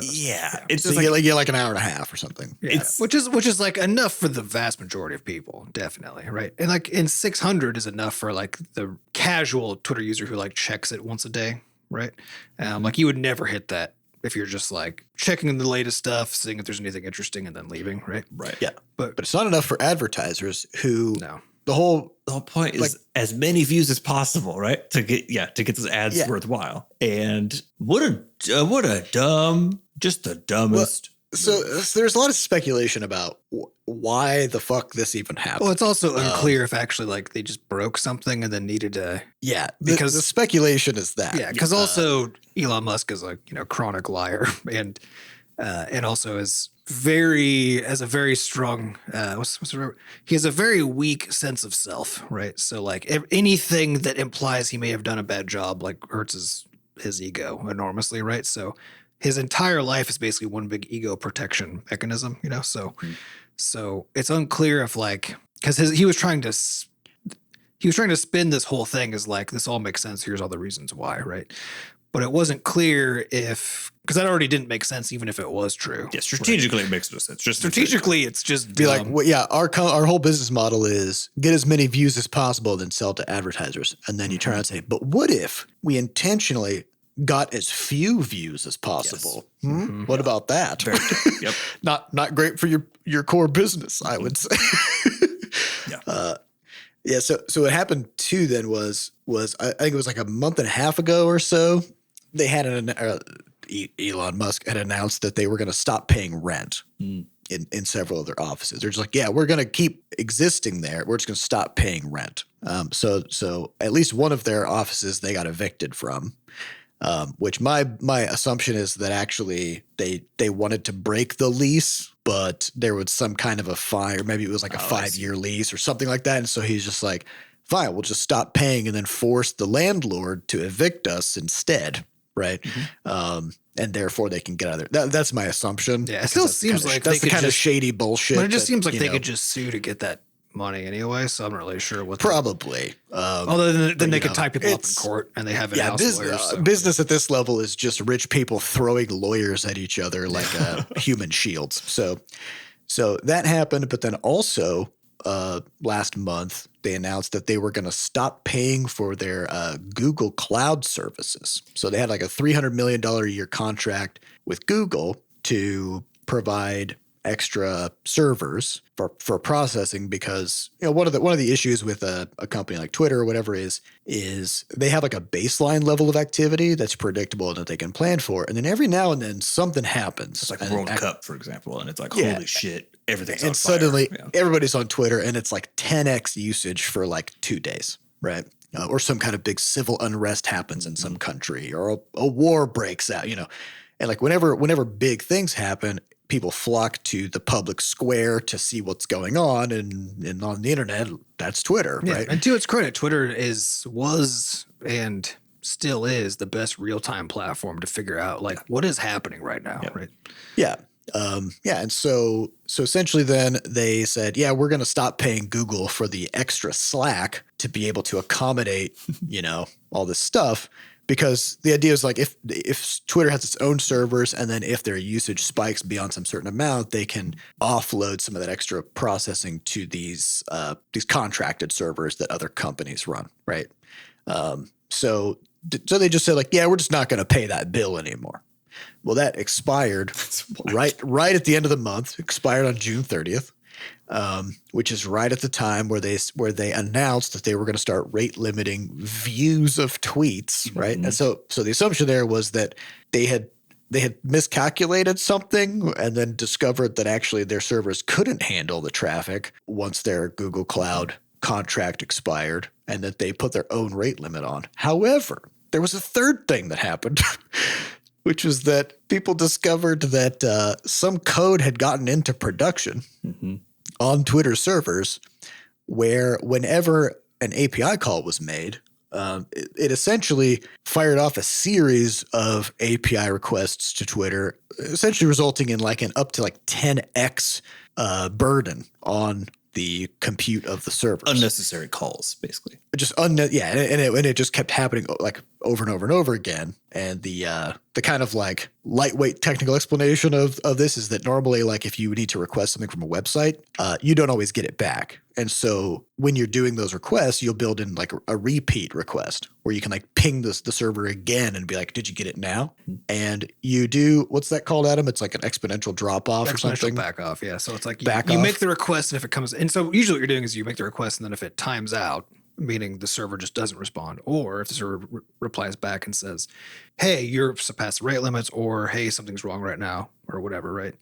Yeah. It's so you get like an hour and a half or something. Yeah. Which is like enough for the vast majority of people, definitely, right? And like in 600 is enough for like the casual Twitter user who like checks it once a day, right? Like you would never hit that if you're just like checking the latest stuff, seeing if there's anything interesting, and then leaving, right? Right. Yeah. But it's not enough for advertisers who the whole point is as many views as possible, right? To get those ads worthwhile. And what a the dumbest. So there's a lot of speculation about why the fuck this even happened. Well, it's also unclear if actually like they just broke something and then needed to. Yeah, because the speculation is that. Yeah, because also Elon Musk is a chronic liar and also has a very strong he has a very weak sense of self, right? So like anything that implies he may have done a bad job like hurts his ego enormously, right? So his entire life is basically one big ego protection mechanism, so it's unclear if like because he was trying to spin this whole thing as like this all makes sense, here's all the reasons why, right? But it wasn't clear because that already didn't make sense, even if it was true. Yeah, strategically it makes no sense. Just strategically, it's just be like, our whole business model is get as many views as possible, then sell to advertisers. And then you turn around and say, but what if we intentionally got as few views as possible? Yes. What about that? Very good. Yep. Not great for your core business, I would say. Yeah. So what happened too then was I think it was like a month and a half ago or so. They had Elon Musk had announced that they were going to stop paying rent in several of their offices. They're just like, we're going to keep existing there. We're just going to stop paying rent. So at least one of their offices they got evicted from, which my assumption is that actually they wanted to break the lease, but there was some kind of a fine, or maybe it was like a 5-year lease or something like that. And so he's just like, fine, we'll just stop paying and then force the landlord to evict us instead. Right. Mm-hmm. And therefore they can get out of there. That's my assumption. Yeah. It still seems like that's the kind of shady bullshit. But it just seems like they could just sue to get that money anyway. So I'm not really sure what. Probably. Although then they could tie people up in court and they have in-house lawyers. So. Business at this level is just rich people throwing lawyers at each other like human shields. So that happened. But then also last month, they announced that they were going to stop paying for their Google Cloud services. So they had like a $300 million a year contract with Google to provide extra servers for processing because one of the issues with a company like Twitter or whatever is they have like a baseline level of activity that's predictable and that they can plan for, and then every now and then something happens. It's like World Cup, for example, and it's like holy shit. Everything's on fire. Suddenly everybody's on Twitter and it's like 10x usage for like 2 days, right? Or some kind of big civil unrest happens in some country or a war breaks out, and like whenever big things happen, people flock to the public square to see what's going on, and on the internet, that's Twitter, right? And to its credit, Twitter was and still is the best real-time platform to figure out like what is happening right now, right? Yeah. And so essentially then they said, we're going to stop paying Google for the extra slack to be able to accommodate, all this stuff, because the idea is like if Twitter has its own servers and then if their usage spikes beyond some certain amount, they can offload some of that extra processing to these contracted servers that other companies run, right? So they just said like, we're just not going to pay that bill anymore. Well, that expired right at the end of the month. Expired on June 30th, which is right at the time where they announced that they were going to start rate limiting views of tweets, right? Mm-hmm. And so the assumption there was that they they had miscalculated something and then discovered that actually their servers couldn't handle the traffic once their Google Cloud contract expired, and that they put their own rate limit on. However, there was a third thing that happened, which was that people discovered that some code had gotten into production on Twitter servers where whenever an API call was made, it essentially fired off a series of API requests to Twitter, essentially resulting in like an up to like 10x burden on the compute of the servers. Unnecessary calls, basically. Just and it just kept happening like over and over and over again. And the kind of like lightweight technical explanation of this is that normally, like if you need to request something from a website, you don't always get it back. And so when you're doing those requests, you'll build in like a repeat request where you can like ping the server again and be like, did you get it now? And you do, what's that called, Adam? It's like an exponential drop off or something. Back off. Yeah. So it's like you make the request, and if it comes, and so usually what you're doing is you make the request, and then if it times out, meaning the server just doesn't respond, or if the server replies back and says, hey, you're surpassed the rate limits, or hey, something's wrong right now, or whatever, right?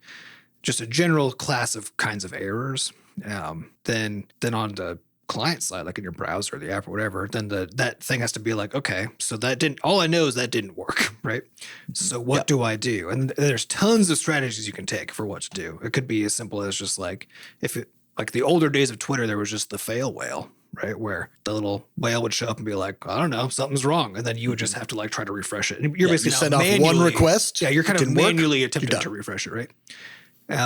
Just a general class of kinds of errors. Then on the client side, like in your browser or the app or whatever, then that thing has to be like, okay, so all I know is that didn't work, right? So what do I do? And there's tons of strategies you can take for what to do. It could be as simple as just like, like the older days of Twitter, there was just the fail whale, right? Where the little whale would show up and be like, I don't know, something's wrong. And then you would just have to like try to refresh it. And you're basically send off one request. Yeah, you're kind of manually attempting to refresh it, right?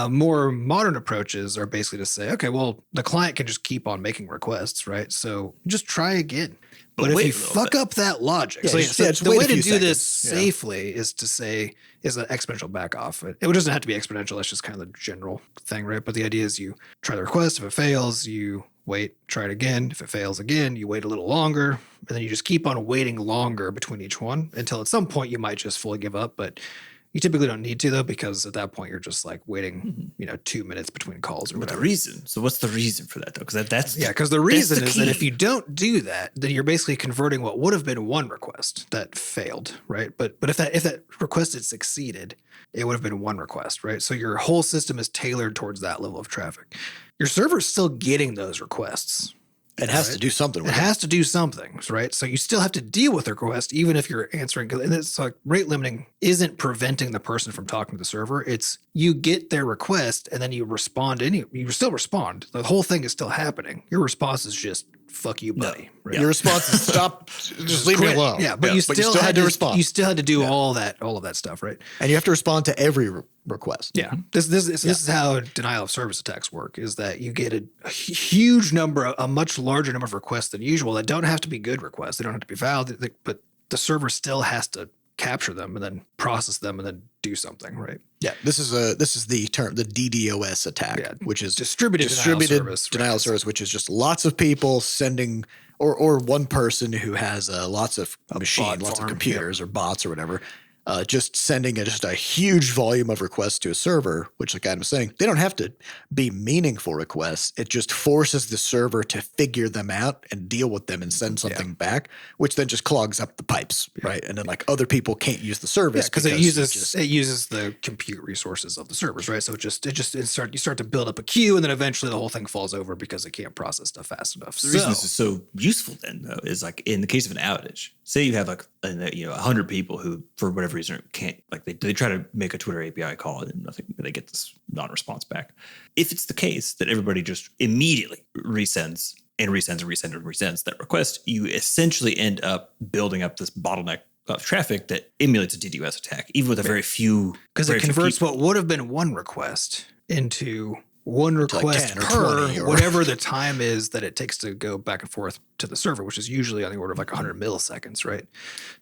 More modern approaches are basically to say, okay, well, the client can just keep on making requests, right? So just try again. But if you fuck up that logic, the way to do this safely is to say, is an exponential back off. It doesn't have to be exponential. That's just kind of the general thing, right? But the idea is you try the request. If it fails, you wait, try it again. If it fails again, you wait a little longer. And then you just keep on waiting longer between each one until at some point you might just fully give up. But you typically don't need to, though, because at that point you're just like waiting, 2 minutes between calls or whatever. The reason. So what's the reason for that, though? Because the reason is that if you don't do that, then you're basically converting what would have been one request that failed, right? But if that request had succeeded, it would have been one request, right? So your whole system is tailored towards that level of traffic. Your server's still getting those requests. It has to do something with it. It has to do something, right? So you still have to deal with the request, even if you're answering. And it's like rate limiting isn't preventing the person from talking to the server. It's you get their request and then you respond. You still respond. The whole thing is still happening. Your response is just fuck you, buddy. Right? Your response is stop. Just leave me alone. Yeah, but you still had to respond. You still had to do all of that stuff, right? And you have to respond to every request. Yeah. This is how denial of service attacks work, is that you get a huge number, a much larger number of requests than usual that don't have to be good requests. They don't have to be valid, but the server still has to capture them and then process them and then do something, right? Yeah. This is the term, the DDoS attack, which is distributed denial of service, which is just lots of people sending or one person who has lots of machines, lots of computers or bots or whatever, just sending a huge volume of requests to a server, which like Adam was saying, they don't have to be meaningful requests. It just forces the server to figure them out and deal with them and send something back, which then just clogs up the pipes, right? And then like other people can't use the service because it uses the compute resources of the servers, right? So you start to build up a queue, and then eventually the whole thing falls over because it can't process stuff fast enough. The reason this is so useful then, though, is like in the case of an outage, say you have like 100 people who for whatever reason can't, like they try to make a Twitter API call and they get this non-response back. If it's the case that everybody just immediately resends that request, you essentially end up building up this bottleneck of traffic that emulates a DDoS attack, even with a very few. Because it converts what would have been one request into one request like per whatever the time is that it takes to go back and forth to the server, which is usually on the order of like 100 milliseconds, right?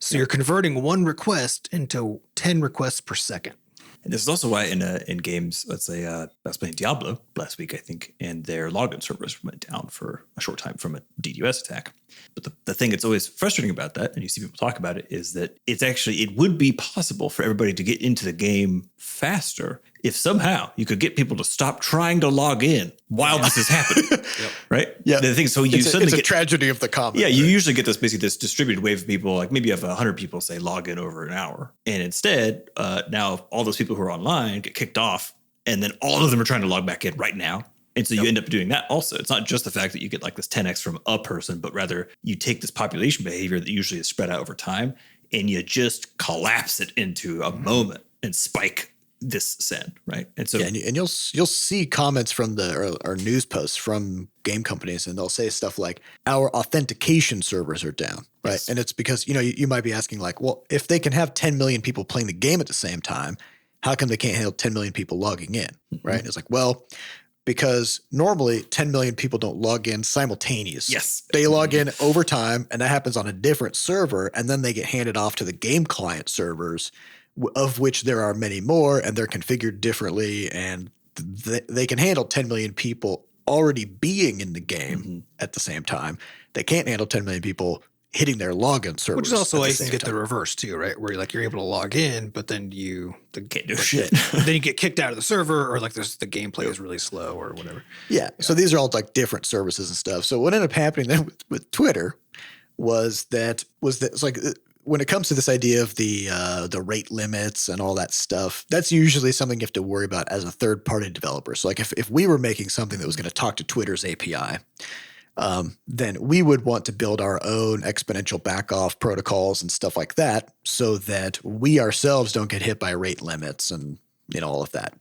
So you're converting one request into 10 requests per second. And this is also why in games, let's say I was playing Diablo last week, I think, and their login servers went down for a short time from a DDoS attack. But the thing that's always frustrating about that, and you see people talk about it, is that it would be possible for everybody to get into the game faster if somehow you could get people to stop trying to log in while this is happening, right? Yeah. The thing, so you suddenly it's a get tragedy of the common. Yeah, you usually get this distributed wave of people, like maybe you have 100 people say log in over an hour. And instead, now all those people who are online get kicked off, and then all of them are trying to log back in right now. And so you end up doing that also. It's not just the fact that you get like this 10x from a person, but rather you take this population behavior that usually is spread out over time, and you just collapse it into a moment and spike this send, right? And so and you'll see comments from or news posts from game companies, and they'll say stuff like, our authentication servers are down, right? Yes. And it's because, you might be asking like, well, if they can have 10 million people playing the game at the same time, how come they can't handle 10 million people logging in, right? It's like, well, because normally 10 million people don't log in simultaneously. Yes. They log in over time, and that happens on a different server, and then they get handed off to the game client servers, of which there are many more, and they're configured differently, and they can handle 10 million people already being in the game at the same time. They can't handle 10 million people hitting their login servers. Which is also why you can get the reverse too, right? Where you're able to log in, but then can't do shit. Then you get kicked out of the server, or like the gameplay is really slow or whatever. Yeah. So these are all like different services and stuff. So what ended up happening then with Twitter was that it's like, when it comes to this idea of the rate limits and all that stuff, that's usually something you have to worry about as a third-party developer. So like if we were making something that was going to talk to Twitter's API, then we would want to build our own exponential backoff protocols and stuff like that, so that we ourselves don't get hit by rate limits and all of that.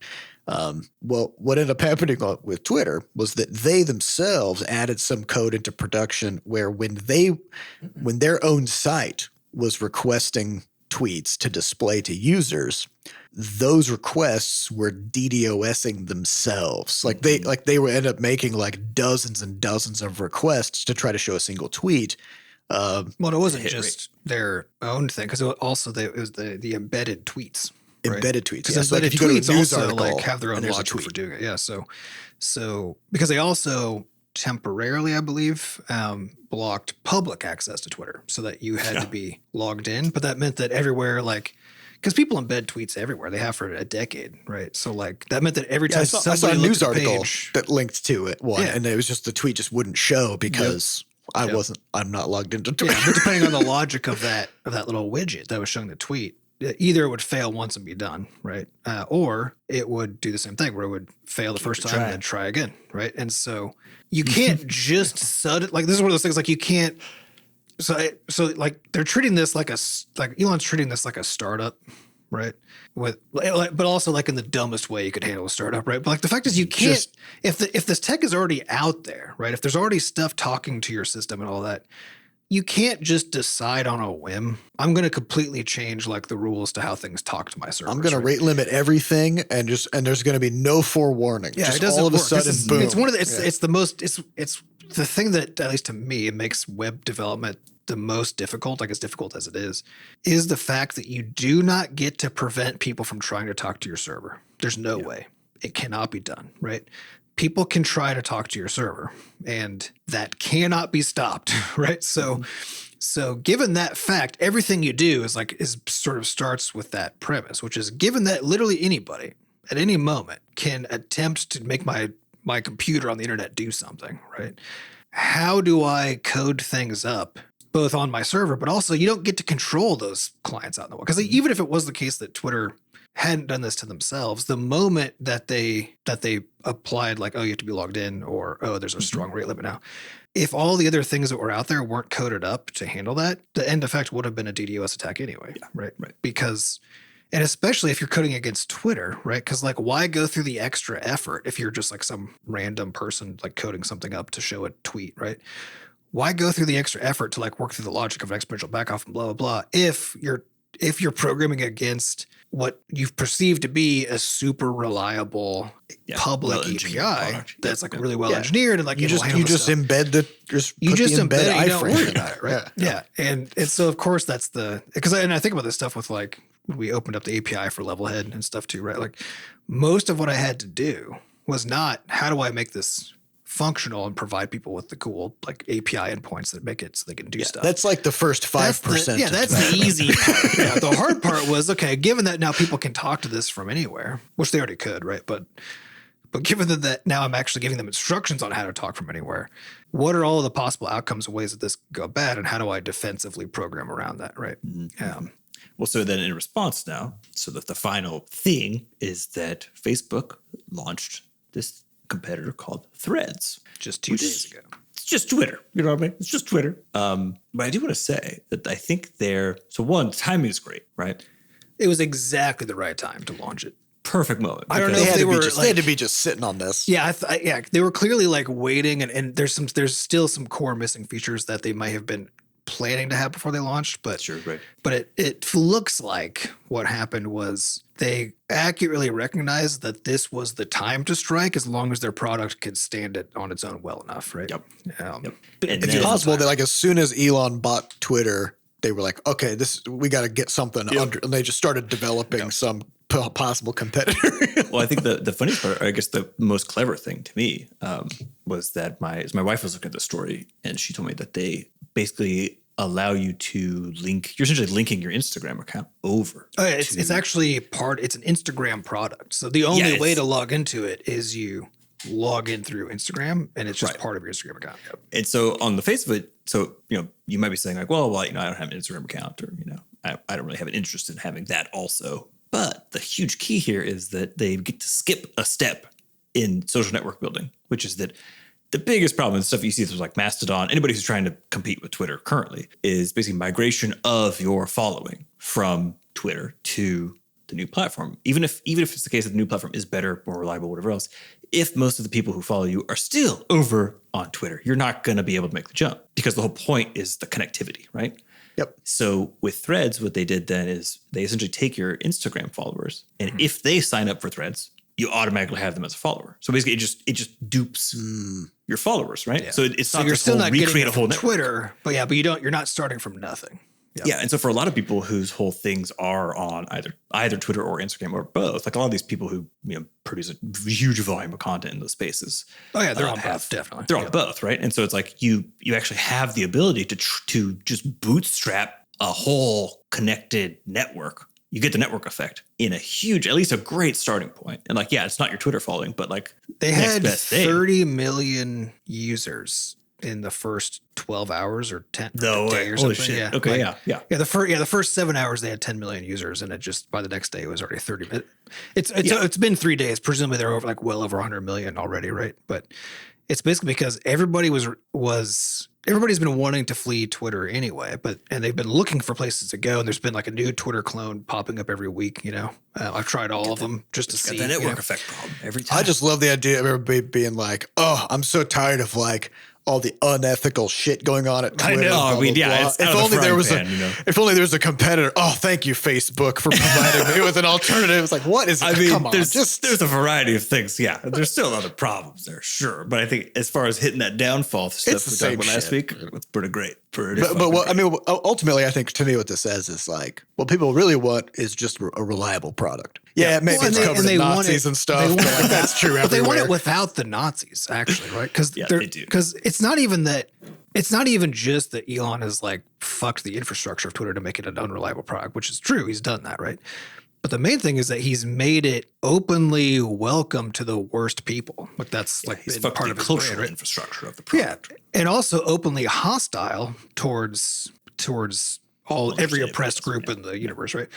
Well, what ended up happening with Twitter was that they themselves added some code into production where when their own site was requesting tweets to display to users, those requests were DDoSing themselves. Like they would end up making like dozens and dozens of requests to try to show a single tweet. Well, it wasn't just their own thing, because it was the embedded tweets. Right? Embedded tweets. Because embedded tweets go to a news also article, have their own logic for doing it. Yeah. So because they also temporarily, I believe, blocked public access to Twitter, so that you had to be logged in. But that meant that everywhere, because people embed tweets everywhere, they have for a decade, right? So that meant that every time I saw a news article that linked to it, and it was just the tweet just wouldn't show because I'm not logged into Twitter. Yeah, but depending on the logic of that little widget that was showing the tweet, either it would fail once and be done, right? Or it would do the same thing where it would fail the first time and then try again, right? And so you can't just this is one of those things, like you can't. So they're treating this like Elon's treating this like a startup, right? But also in the dumbest way you could handle a startup, right? But the fact is, you can't, if this tech is already out there, right? If there's already stuff talking to your system and all that, you can't just decide on a whim, I'm going to completely change the rules to how things talk to my servers. I'm going to rate limit everything, and there's going to be no forewarning. Yeah, just it doesn't all of a work. sudden, boom. It's one of the, it's the most, it's the thing that, at least to me, it makes web development the most difficult, as difficult as it is the fact that you do not get to prevent people from trying to talk to your server. There's no way. It cannot be done, right? People can try to talk to your server, and that cannot be stopped, right? So given that fact, everything you do is sort of starts with that premise, which is given that literally anybody at any moment can attempt to make my computer on the internet do something, right? How do I code things up both on my server, but also you don't get to control those clients out in the world? Because even if it was the case that Twitter hadn't done this to themselves, the moment that they applied you have to be logged in, or there's a strong rate limit now, if all the other things that were out there weren't coded up to handle that, the end effect would have been a DDoS attack anyway, right? Because, and especially if you're coding against Twitter, right? Because why go through the extra effort if you're just some random person coding something up to show a tweet, right? Why go through the extra effort to work through the logic of an exponential backoff and blah blah blah if you're programming against what you've perceived to be a super reliable public API that's really well engineered, and you just embed embed it, you don't worry about it, right? Yeah. And so of course that's because I think about this stuff with when we opened up the API for Levelhead and stuff too, right? Most of what I had to do was not how do I make this functional and provide people with the cool like API endpoints that make it so they can do stuff. That's like the first 5%. That's the easy part. Yeah, the hard part was, okay, given that now people can talk to this from anywhere, which they already could, right? But given that now I'm actually giving them instructions on how to talk from anywhere, what are all of the possible outcomes and ways that this could go bad, and how do I defensively program around that, right? Well, so then in response now, so that the final thing is that Facebook launched this competitor called Threads. Just 2 days ago. It's just Twitter. You know what I mean? It's just Twitter. But I do want to say that I think one, timing is great, right? It was exactly the right time to launch it. Perfect moment. I don't know if they had to be just sitting on this. Yeah, they were clearly like waiting, and there's still some core missing features that they might have been planning to have before they launched, but sure, right. But it looks like what happened was they accurately recognized that this was the time to strike, as long as their product could stand it on its own well enough, right? Yep. It's possible that like as soon as Elon bought Twitter, they were like, okay, we got to get something under, and they just started developing some possible competitor. Well, I think the funniest part, or I guess the most clever thing to me, was that my wife was looking at the story, and she told me that they basically allow you to link. You're essentially linking your Instagram account over. Oh, yeah, it's actually it's an Instagram product. So the only way to log into it is you log in through Instagram, and it's just part of your Instagram account. Yep. And so on the face of it, so you might be saying like, well, I don't have an Instagram account, or I don't really have an interest in having that also. But the huge key here is that they get to skip a step in social network building, which is that the biggest problem, and stuff you see with like Mastodon, anybody who's trying to compete with Twitter currently, is basically migration of your following from Twitter to the new platform. Even if it's the case that the new platform is better, more reliable, whatever else, if most of the people who follow you are still over on Twitter, you're not going to be able to make the jump, because the whole point is the connectivity, right? Yep. So with Threads, what they did then is they essentially take your Instagram followers, and if they sign up for Threads, you automatically have them as a follower. So basically, it just dupes your followers, right? Yeah. So it's so not you're still not recreate getting a whole network. Twitter, but you're not starting from nothing. Yep. Yeah, and so for a lot of people whose whole things are on either Twitter or Instagram or both, like a lot of these people who produce a huge volume of content in those spaces. Oh yeah, they're on both, definitely. They're on both, right? And so it's like you actually have the ability to just bootstrap a whole connected network. You get the network effect in a huge, at least a great starting point. And like, yeah, it's not your Twitter following, but like they had 30 million users in the first 12 hours or 10 day or something. Shit. Yeah. Okay. Yeah. The first 7 hours they had 10 million users, and it just by the next day it was already 30. It's been 3 days. Presumably they're over well over 100 million already, right? But it's basically because everybody's been wanting to flee Twitter anyway, and they've been looking for places to go. And there's been like a new Twitter clone popping up every week. I've tried all of them just to see the network effect problem every time. I just love the idea of everybody being like, "Oh, I'm so tired of like all the unethical shit going on at Twitter." I know. Blah, blah, blah. If only there was if only there was a competitor. Oh, thank you, Facebook, for providing me with an alternative. It's like, what is it? Come on, there's a variety of things. Yeah, there's still other problems there, sure. But I think as far as hitting that downfall stuff we talked about last week, it's pretty great. Ultimately, I think to me what this says is like, what people really want is just a reliable product. Yeah, maybe it's covered in Nazis and stuff. But that's true everywhere. But they want it without the Nazis, actually, right? They do. Because it's not even that. It's not even just that Elon has like fucked the infrastructure of Twitter to make it an unreliable product, which is true. He's done that, right? But the main thing is that he's made it openly welcome to the worst people. Like that's he's been part of his cultural brand, right? infrastructure of the product. Yeah, and also openly hostile towards every oppressed group in the universe, right?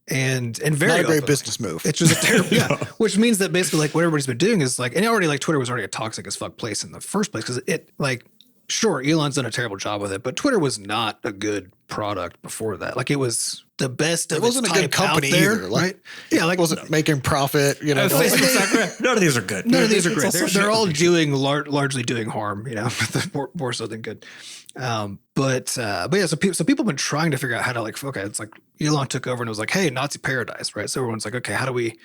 And very not a great openly. Business move. It's just a terrible, which means that basically like what everybody's been doing is like, and already like Twitter was already a toxic as fuck place in the first place because it like. Sure, Elon's done a terrible job with it, but Twitter was not a good product before that. Like it was the best of its type. It wasn't a good company either, right? Yeah, like it wasn't making profit. None of these are good. None of these are great. They're all largely doing harm. More so than good. But yeah, so people have been trying to figure out how to like. Okay, it's like Elon took over and it was like, hey, Nazi paradise, right? So everyone's like, okay, how do we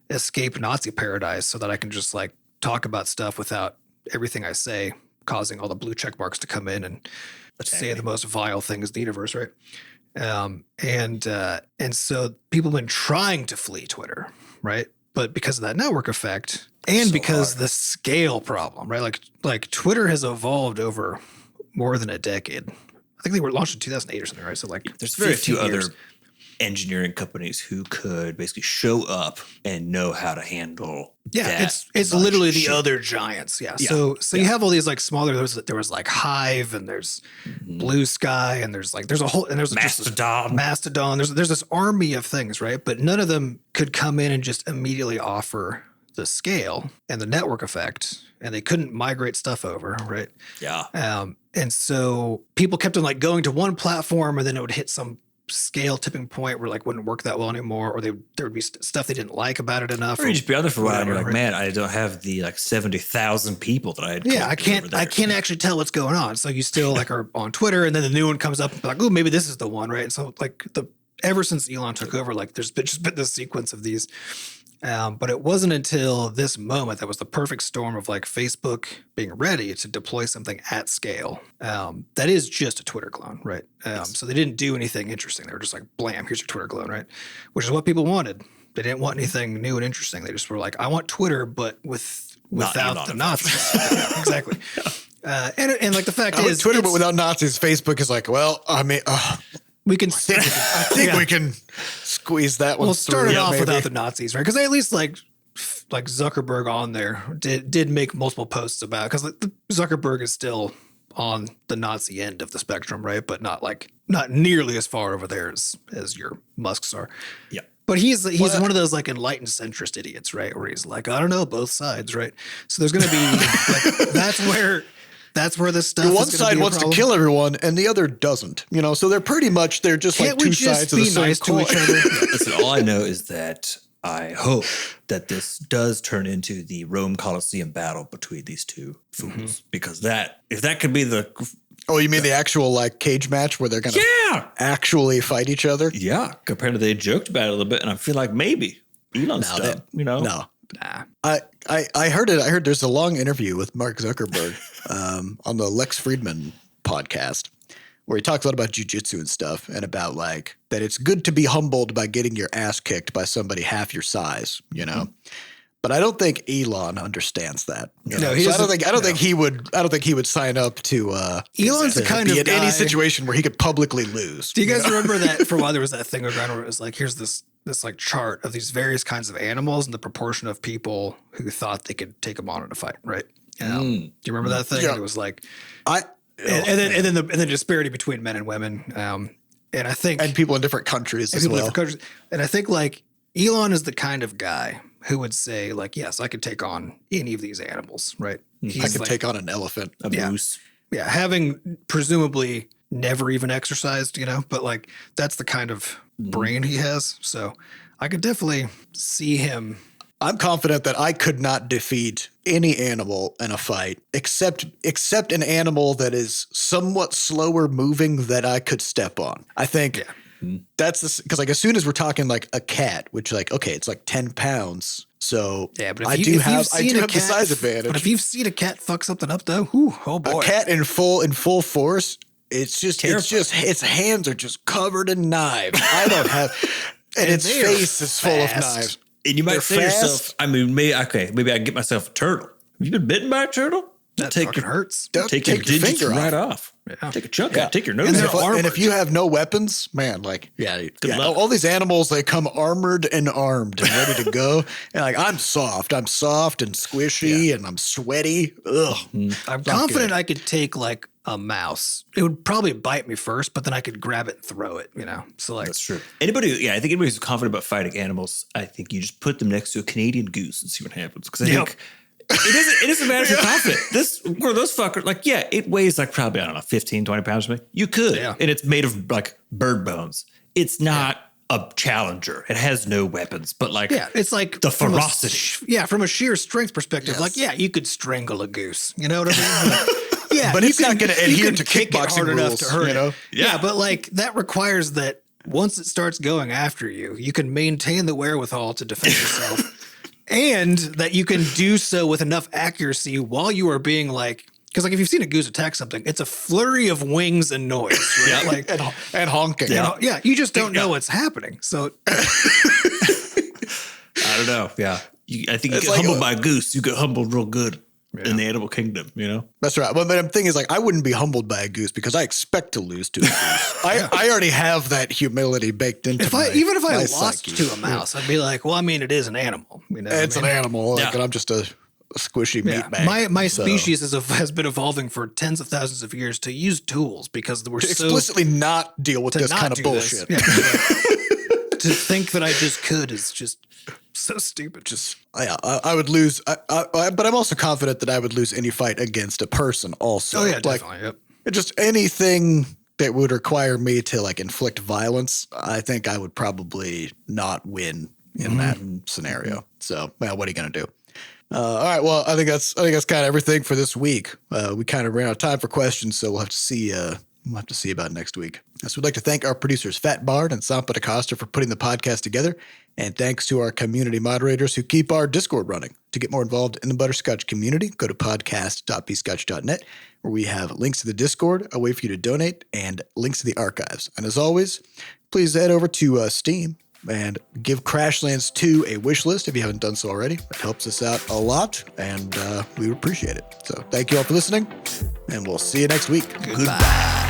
escape Nazi paradise so that I can just like talk about stuff without everything I say causing all the blue check marks to come in and say the most vile things in the universe, right? And so people have been trying to flee Twitter, right? But because of that network effect and so because the scale problem, right? Like Twitter has evolved over more than a decade. I think they were launched in 2008 or something, right? So like there's very few other engineering companies who could basically show up and know how to handle it's literally the other giants. So you have all these like smaller, there was like Hive and there's Blue Sky and there's a whole, and there's Mastodon. There's this army of things, right? But none of them could come in and just immediately offer the scale and the network effect, and they couldn't migrate stuff over, right? And so people kept on like going to one platform, and then it would hit some scale tipping point where like wouldn't work that well anymore, or there would be stuff they didn't like about it enough, or you just be out there for a while and you're like, man, I don't have the like 70,000 people that I had. I can't actually tell what's going on. So you still like are on Twitter, and then the new one comes up and like, oh, maybe this is the one, right? And so like ever since Elon took over, like there's been this sequence of these. But it wasn't until this moment that was the perfect storm of like Facebook being ready to deploy something at scale. That is just a Twitter clone, right? So they didn't do anything interesting. They were just like, blam, here's your Twitter clone, right? Which is what people wanted. They didn't want anything new and interesting. They just were like, I want Twitter, but without the Nazis. Exactly. And like the fact is, Twitter, but without Nazis. Facebook is like, well, I mean, we can. I think we can squeeze that one. We'll start it off without the Nazis, right? Because they at least like Zuckerberg on there did make multiple posts about, because Zuckerberg is still on the Nazi end of the spectrum, right? But not nearly as far over there as your Musks are. Yeah. But he's one of those like enlightened centrist idiots, right? Where he's like, I don't know, both sides, right? So there's going to be like that's where this stuff. One side wants to kill everyone, and the other doesn't. So they're just like two sides of the same coin. To each other? Listen, all I know is that I hope that this does turn into the Rome Colosseum battle between these two fools, because if that could be the. Oh, you mean the actual like cage match where they're going to actually fight each other? Yeah, apparently they joked about it a little bit, and I feel like maybe Elon's done. No. Nah. I heard it. I heard there's a long interview with Mark Zuckerberg on the Lex Friedman podcast where he talks a lot about jujitsu and stuff, and about like that it's good to be humbled by getting your ass kicked by somebody half your size, But I don't think Elon understands that. No, I don't think he would sign up to. Elon's the kind of in guy, any situation where he could publicly lose. Do you guys remember that for a while there was that thing around where it was like, here's this like chart of these various kinds of animals and the proportion of people who thought they could take them on in a fight, right? Do you remember that thing? Yeah. It was like, and then the disparity between men and women, and I think people in different countries as well. And I think like Elon is the kind of guy who would say like, yes, I could take on any of these animals, right? I could take on an elephant, a moose. Yeah, having presumably never even exercised, but like that's the kind of brain he has. So I could definitely see him. I'm confident that I could not defeat any animal in a fight except an animal that is somewhat slower moving that I could step on. I think that's because like as soon as we're talking like a cat, which like, okay, it's like 10 pounds. So but I do have the size advantage. But if you've seen a cat fuck something up though, oh boy. A cat in full force, its hands are just covered in knives. I don't have, and its face is full of knives. And you might say to yourself, I mean, maybe I can get myself a turtle. Have you been bitten by a turtle? That fucking hurts. Take your digits right off. Yeah. Take a chunk out. Take your nose off. And if you have no weapons, man, like, all these animals, they come armored and armed and ready to go. And like, I'm soft and squishy and I'm sweaty. Ugh. I'm confident I could take like a mouse. It would probably bite me first, but then I could grab it and throw it, So like, that's true. I think anybody who's confident about fighting animals, I think you just put them next to a Canadian goose and see what happens. Because I think it doesn't matter if you're confident. Those fuckers, like, it weighs like probably, I don't know, 15, 20 pounds or something. You could. Yeah. And it's made of like bird bones. It's not a challenger. It has no weapons, but like, it's like the ferocity. From a sheer strength perspective, you could strangle a goose. You know what I mean? But it's not going to adhere to kickboxing rules, to hurt it. Yeah, but like that requires that once it starts going after you, you can maintain the wherewithal to defend yourself, and that you can do so with enough accuracy while you are being like, because like if you've seen a goose attack something, it's a flurry of wings and noise, right? Like and honking. You just don't know what's happening. So. I don't know. Yeah. I think you It's get like humbled by a goose. You get humbled real good in the animal kingdom, you know? That's right. But the thing is, like, I wouldn't be humbled by a goose because I expect to lose to a goose. I already have that humility baked into Even if I my lost psyche. to a mouse, I'd be like, well, I mean, it is an animal. You know It's an animal, like, and I'm just a squishy meat bag. My species has been evolving for tens of thousands of years to use tools because we're to explicitly not deal with this kind of bullshit. To think that I just could is just so stupid. I would lose, but I'm also confident that I would lose any fight against a person also. Oh yeah, definitely. Yep. Just anything that would require me to like inflict violence, I think I would probably not win in that scenario. So, well, what are you going to do? All right. Well, I think that's kind of everything for this week. We kind of ran out of time for questions, so we'll have to see. We'll have to see about next week. So we'd like to thank our producers, Fat Bard and Sampa DaCosta, for putting the podcast together. And thanks to our community moderators who keep our Discord running. To get more involved in the Butterscotch community, go to podcast.bscotch.net, where we have links to the Discord, a way for you to donate, and links to the archives. And as always, please head over to Steam and give Crashlands 2 a wish list if you haven't done so already. It helps us out a lot, and we would appreciate it. So thank you all for listening, and we'll see you next week. Goodbye.